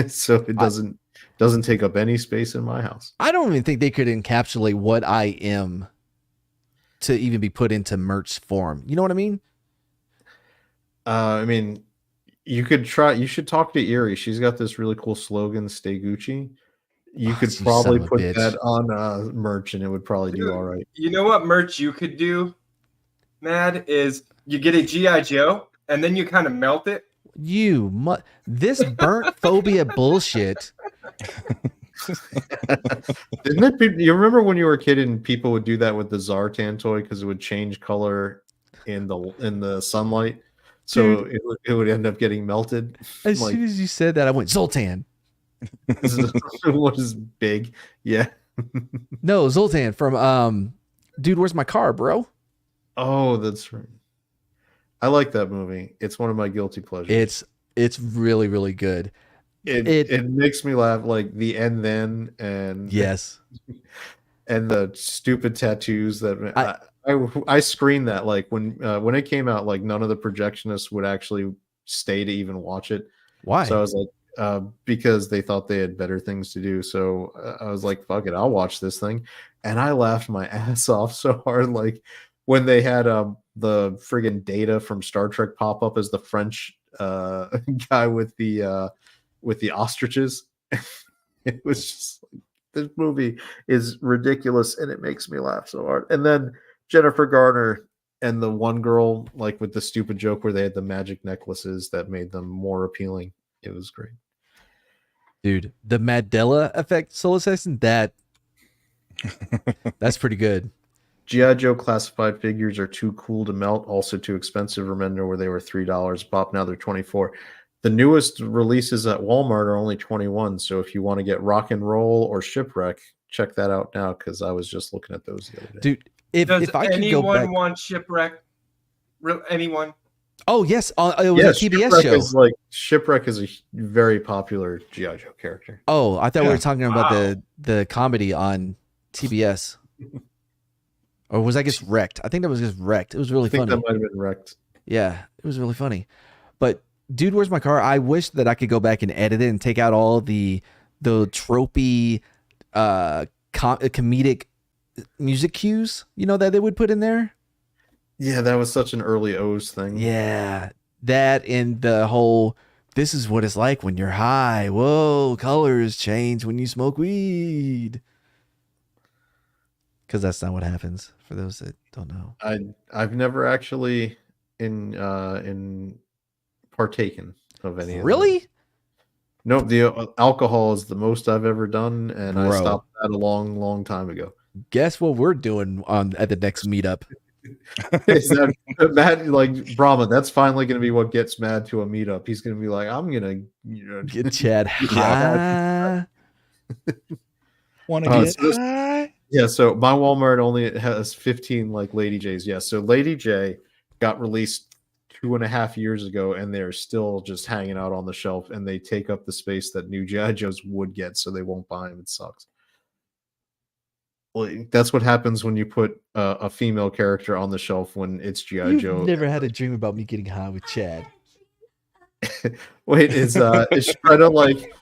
so it doesn't take up any space in my house. I don't even think they could encapsulate what I am to even be put into merch form. You know what I mean? I mean, you could try. You should talk to Erie. She's got this really cool slogan, "Stay Gucci." You could you probably son of a put bitch. that on merch, and it would probably do all right. You know what merch you could do, Mad, is you get a G.I. Joe and then you kind of melt it. This burnt phobia bullshit. Didn't it you remember when you were a kid and people would do that with the Zartan toy because it would change color in the sunlight, so it would end up getting melted. As soon as you said that, I went Zoltan. What is big? Yeah. No, Zoltan from Dude, Where's My Car, bro? Oh, that's right. I like that movie. It's one of my guilty pleasures. It's really, really good. It makes me laugh, like the and then and yes, and the stupid tattoos that I screened that, like when it came out, like none of the projectionists would actually stay to even watch it. Why? So I was like, because they thought they had better things to do. So I was like, fuck it, I'll watch this thing, and I laughed my ass off so hard, like when they had the friggin' Data from Star Trek pop up as the French guy with the ostriches. It was just like, this movie is ridiculous and it makes me laugh so hard. And then Jennifer Garner and the one girl, like with the stupid joke where they had the magic necklaces that made them more appealing. It was great. Dude, the Mandela effect soul assassin, that's pretty good. G.I. Joe classified figures are too cool to melt, also too expensive. Remember where they were $3 pop, now they're $24. The newest releases at Walmart are only $21. So if you want to get Rock and Roll or Shipwreck, check that out now because I was just looking at those the other day. Dude, if I could go back, want Shipwreck? Anyone? Oh yes, it was a TBS show. Shipwreck is a very popular G.I. Joe character. Oh, I thought we were talking about the comedy on TBS. Or was I just Wrecked? I think that was just Wrecked. It was really funny. That might have been Wrecked. Yeah, it was really funny. But Dude, Where's My Car? I wish that I could go back and edit it and take out all the tropey comedic music cues, that they would put in there. Yeah, that was such an early O's thing. Yeah, that and the whole, this is what it's like when you're high. Whoa, colors change when you smoke weed. Because that's not what happens, for those that don't know. I've never actually partaken of any. Really? Of that. Nope. The alcohol is the most I've ever done, and I stopped that a long, long time ago. Guess what we're doing at the next meetup? Is that Matt, like Brahma? That's finally going to be what gets Matt to a meetup. He's going to be like, "I'm going to get Chad high." Want to get high? Yeah. So my Walmart only has 15 like Lady J's. Yeah. So Lady J got released 2.5 years ago, and they're still just hanging out on the shelf, and they take up the space that new G.I. Joes would get, so they won't buy them. It sucks. Well, that's what happens when you put a female character on the shelf when it's G.I. Joe. Never had a dream about me getting high with Chad. Wait, is Shredda like?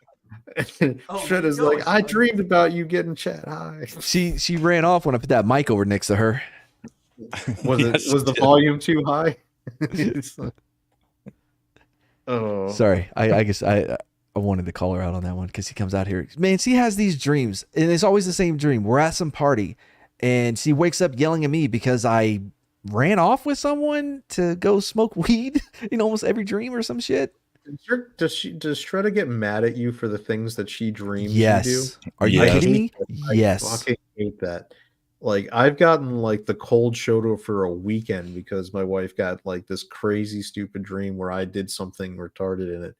Shredda's like, I dreamed about you getting Chad high. She ran off when I put that mic over next to her. Was the volume too high? Oh, sorry. I guess I wanted to call her out on that one because he comes out here. Man, she has these dreams, and it's always the same dream. We're at some party, and she wakes up yelling at me because I ran off with someone to go smoke weed in almost every dream or some shit. Does Shredda get mad at you for the things that she dreams yes. you do? Are you kidding me? Yes. I fucking hate that. Like, I've gotten like the cold shoulder for a weekend because my wife got like this crazy stupid dream where I did something retarded in it.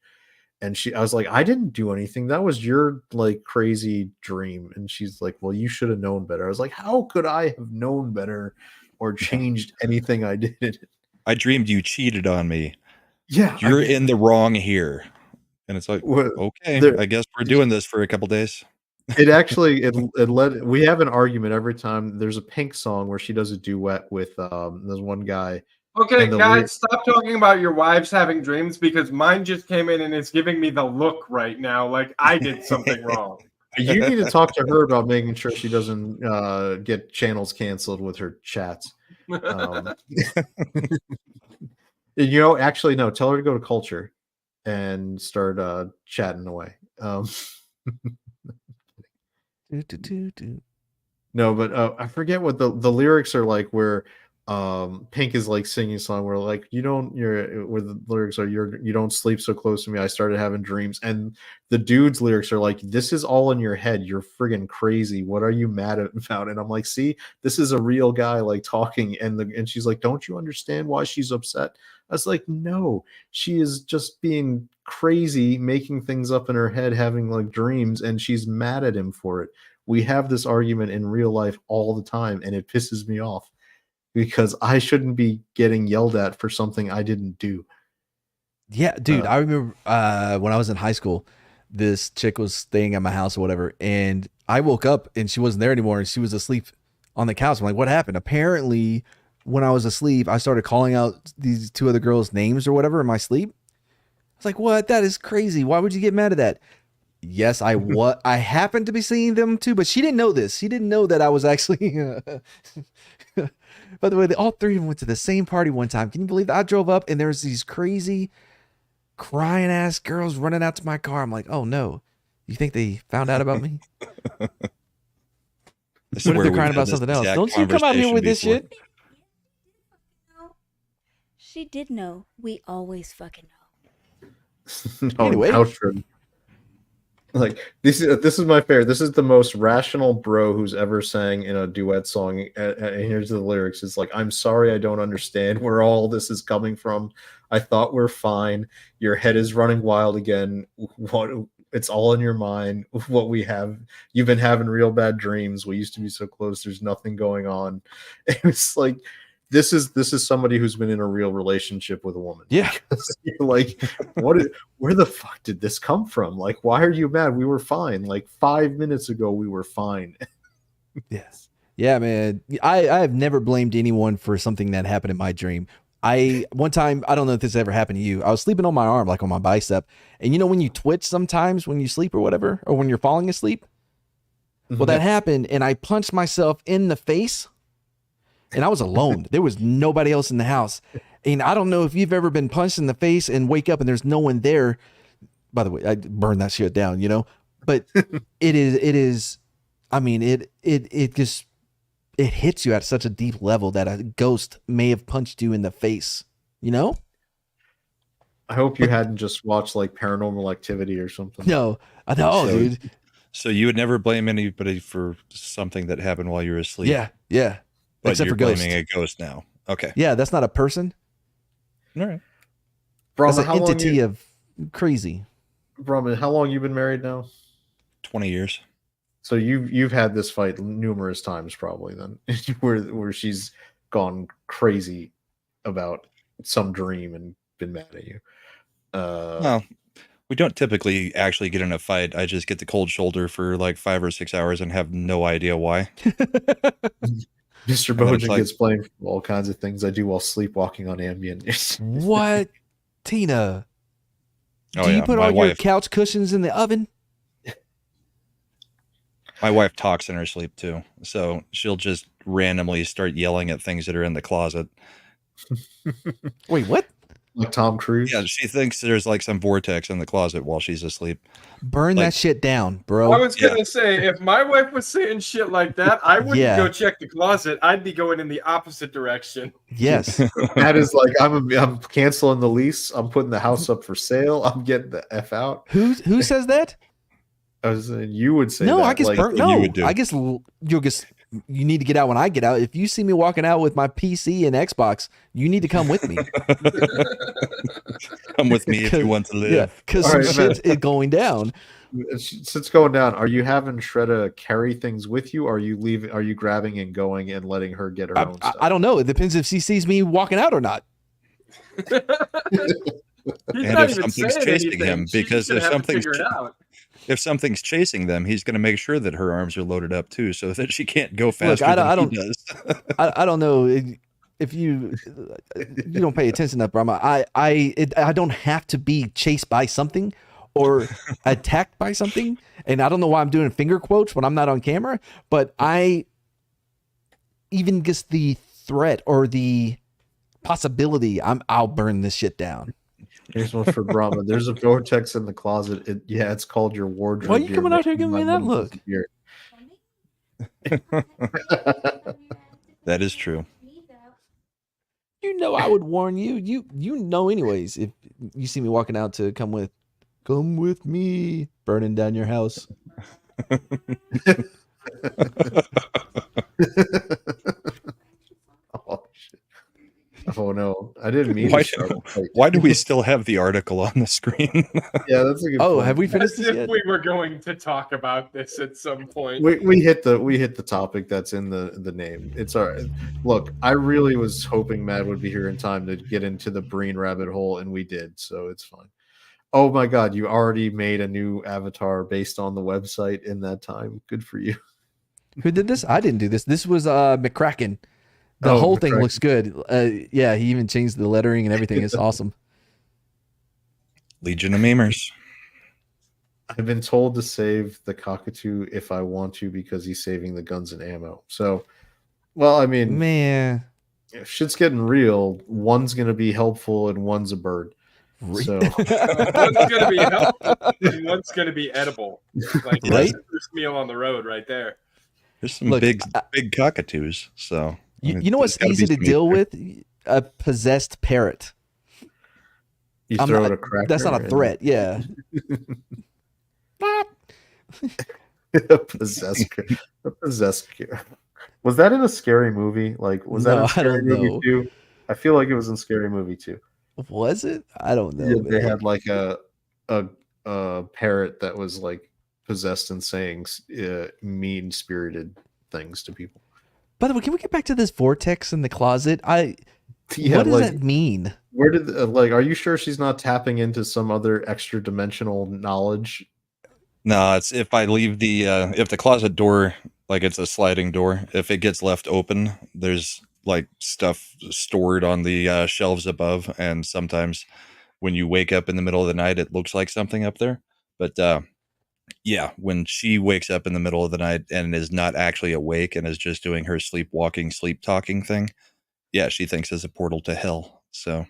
And I was like, I didn't do anything. That was your like crazy dream. And she's like, well, you should have known better. I was like, how could I have known better or changed anything I did? I dreamed you cheated on me. Yeah. You're in the wrong here. And it's like, okay, I guess we're doing this for a couple days. It actually it led. We have an argument every time. There's a Pink song where she does a duet with there's one guy. Okay, guys, stop talking about your wives having dreams because mine just came in and is giving me the look right now, like I did something wrong. You need to talk to her about making sure she doesn't get channels canceled with her chats. Actually, no. Tell her to go to Culture and start chatting away. No, but I forget what the lyrics are like where Pink is like singing a song where like where the lyrics are you don't sleep so close to me, I started having dreams, and the dude's lyrics are like, this is all in your head, you're friggin' crazy, what are you mad about? And I'm like, see, this is a real guy like talking, and she's like, don't you understand why she's upset? I was like, no, she is just being crazy, making things up in her head, having like dreams, and she's mad at him for it. We have this argument in real life all the time, and it pisses me off because I shouldn't be getting yelled at for something I didn't do. Yeah, dude, I remember when I was in high school, this chick was staying at my house or whatever, and I woke up and she wasn't there anymore, and she was asleep on the couch. I'm like, what happened? Apparently, when I was asleep, I started calling out these two other girls' names or whatever in my sleep. I was like, what? That is crazy. Why would you get mad at that? Yes, I happened to be seeing them too, but she didn't know this. She didn't know that I was actually. By the way, all three of them went to the same party one time. Can you believe that? I drove up and there was these crazy, crying ass girls running out to my car. I'm like, oh no, you think they found out about me? What if they're crying about something else? Don't you come out here with this shit? She did know. We always fucking know. Anyway. How true. Like this is my favorite. This is the most rational bro who's ever sang in a duet song. And here's the lyrics. It's like, I'm sorry, I don't understand where all this is coming from. I thought we're fine. Your head is running wild again. What It's all in your mind. What we have, you've been having real bad dreams. We used to be so close. There's nothing going on. It's like this is somebody who's been in a real relationship with a woman. Yeah. You're like, where the fuck did this come from? Like, why are you mad? We were fine. Like 5 minutes ago, we were fine. Yes. Yeah, man. I have never blamed anyone for something that happened in my dream. One time, I don't know if this ever happened to you. I was sleeping on my arm, like on my bicep. And you know when you twitch sometimes when you sleep or whatever, or when you're falling asleep? Well, that happened, and I punched myself in the face, and I was alone. There was nobody else in the house. And I don't know if you've ever been punched in the face and wake up and there's no one there. By the way, I burned that shit down, you know? But it is, I mean, it just, it hits you at such a deep level that a ghost may have punched you in the face, you know? I hope you hadn't just watched like Paranormal Activity or something. No, dude. So you would never blame anybody for something that happened while you were asleep? Yeah. But except you're for ghost. blaming a ghost now. Okay. Yeah, that's not a person. All right. That's an entity of crazy. Brahman, how long you been married now? 20 years. So you've had this fight numerous times, probably then, where she's gone crazy about some dream and been mad at you. Well, we don't typically actually get in a fight. I just get the cold shoulder for like 5 or 6 hours and have no idea why. Mr. Bojan gets blamed for all kinds of things I do while sleepwalking on Ambien. What? Tina? Do you put all your couch cushions in the oven? My wife talks in her sleep too. So she'll just randomly start yelling at things that are in the closet. Wait, what? Like Tom Cruise? Yeah, she thinks there's like some vortex in the closet while she's asleep. Burn that shit down, bro. I was gonna say, if my wife was saying shit like that, I wouldn't go check the closet. I'd be going in the opposite direction. Yes. That is like I'm canceling the lease. I'm putting the house up for sale. I'm getting the F out. Who says that? I was saying you would say no, that. I guess like, I guess you'll just you need to get out when I get out. If you see me walking out with my PC and Xbox, you need to come with me. Come with me if you want to live. Yeah, because some shit is going down. Since it's going down, are you having Shredda carry things with you? Or are you leaving? Are you grabbing and going and letting her get her own stuff? I don't know. It depends if she sees me walking out or not. And if something's chasing him, because if something's chasing them, he's going to make sure that her arms are loaded up too, so that she can't go faster than he does. I don't know if you don't pay attention enough, Brahma. I don't have to be chased by something or attacked by something, and I don't know why I'm doing finger quotes when I'm not on camera. But I even just the threat or the possibility, I'll burn this shit down. Here's one for Brahma. There's a vortex in the closet. It's called your wardrobe. Why are you coming out here giving me that look? That is true. You know I would warn you. You know anyways if you see me walking out to come with me, burning down your house. Oh shit. Oh no, I didn't mean. Why do we still have the article on the screen? Yeah, that's a good. Oh, point. have we finished As this if yet? we were going to talk about this at some point. We hit the topic that's in the name. It's all right. Look, I really was hoping Matt would be here in time to get into the Breen rabbit hole, and we did, so it's fine. Oh my God, you already made a new avatar based on the website in that time. Good for you. Who did this? I didn't do this. This was McCracken. The whole thing looks good. Yeah, he even changed the lettering and everything. It's awesome. Legion of Memers. I've been told to save the cockatoo if I want to because he's saving the guns and ammo. So, well, I mean, man, if shit's getting real, one's going to be helpful and one's a bird. So one's going to be helpful and one's going to be edible. Like right? First meal on the road right there. There's some big cockatoos. So you know what's easy to deal with? A possessed parrot. You throw it a cracker. That's not a threat. Yeah. A possessed. Was that in a Scary Movie? Like, was that in Scary Movie too? I feel like it was in Scary Movie too. Was it? I don't know. Yeah, they had like a parrot that was like possessed and saying mean-spirited things to people. By the way, can we get back to this vortex in the closet? What does that mean? Where did are you sure she's not tapping into some other extra dimensional knowledge? No, it's if I leave the if the closet door, like it's a sliding door, if it gets left open, there's like stuff stored on the shelves above, and sometimes when you wake up in the middle of the night, it looks like something up there. But yeah, when she wakes up in the middle of the night and is not actually awake and is just doing her sleepwalking, sleep talking thing, yeah, she thinks it's a portal to hell. So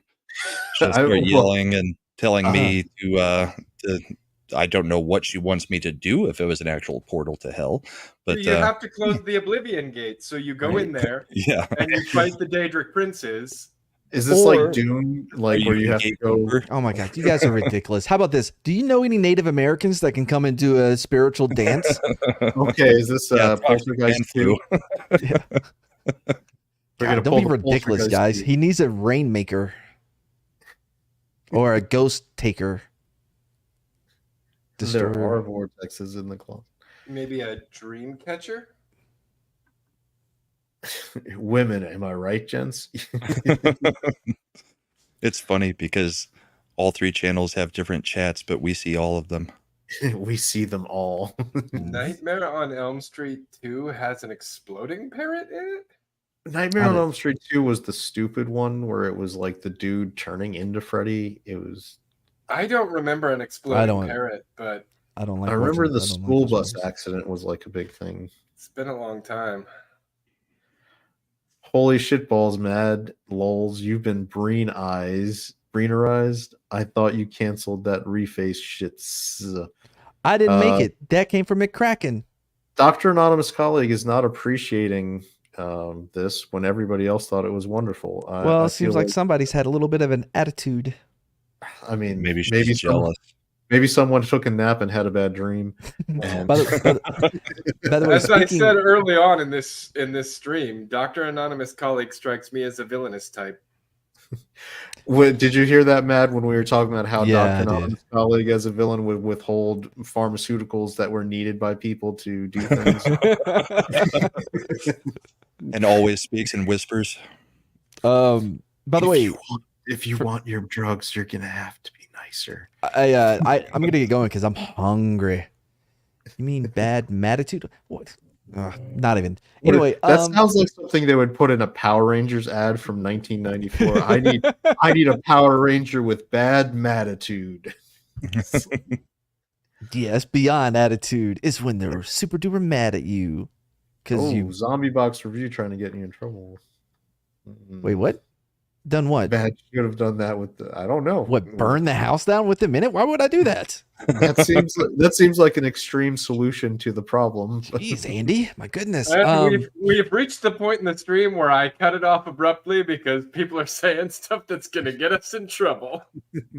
she'll start yelling and telling me to I don't know what she wants me to do if it was an actual portal to hell. But you have to close the Oblivion Gate. So you go in there and you fight the Daedric princes. Is this like Doom, like where you have to go? Oh my God, you guys are ridiculous. How about this? Do you know any Native Americans that can come and do a spiritual dance? Okay, is this Poltergeist 2? God, don't be ridiculous, guys. He needs a rainmaker or a ghost taker. There are vortexes in the closet. Maybe a dream catcher? Women, am I right, gents? It's funny because all three channels have different chats, but we see all of them. We see them all. Nightmare on Elm Street 2 has an exploding parrot in it? Nightmare on Elm Street 2 was the stupid one where it was like the dude turning into Freddy. It was. I don't remember an exploding parrot, but I don't like. I remember the school bus accident was like a big thing. It's been a long time. Holy shit balls, mad lols! You've been Breenerized. I thought you canceled that reface shits. I didn't make it. That came from McCracken. Dr. Anonymous Colleague is not appreciating this when everybody else thought it was wonderful. Well, it seems like somebody's had a little bit of an attitude. I mean, maybe she's jealous. Maybe someone took a nap and had a bad dream. By the way, as I said early on in this stream, Dr. Anonymous Colleague strikes me as a villainous type. Did you hear that, Matt, when we were talking about how Dr. Anonymous Colleague as a villain would withhold pharmaceuticals that were needed by people to do things? And always speaks in whispers. By the way, if you want your drugs, you're gonna have to be nicer. I'm gonna get going because I'm hungry. You mean bad matitude? What? Not even. Anyway, that sounds like something they would put in a Power Rangers ad from 1994. I need a Power Ranger with bad matitude. Yes, beyond attitude is when they're super duper mad at you because you Zombie Box Review trying to get you in trouble. Wait, what? Done what? Bad should have done that with I don't know. What, burn the house down with a minute? Why would I do that? That seems like an extreme solution to the problem. Jeez, Andy, my goodness. We've reached the point in the stream where I cut it off abruptly because people are saying stuff that's going to get us in trouble.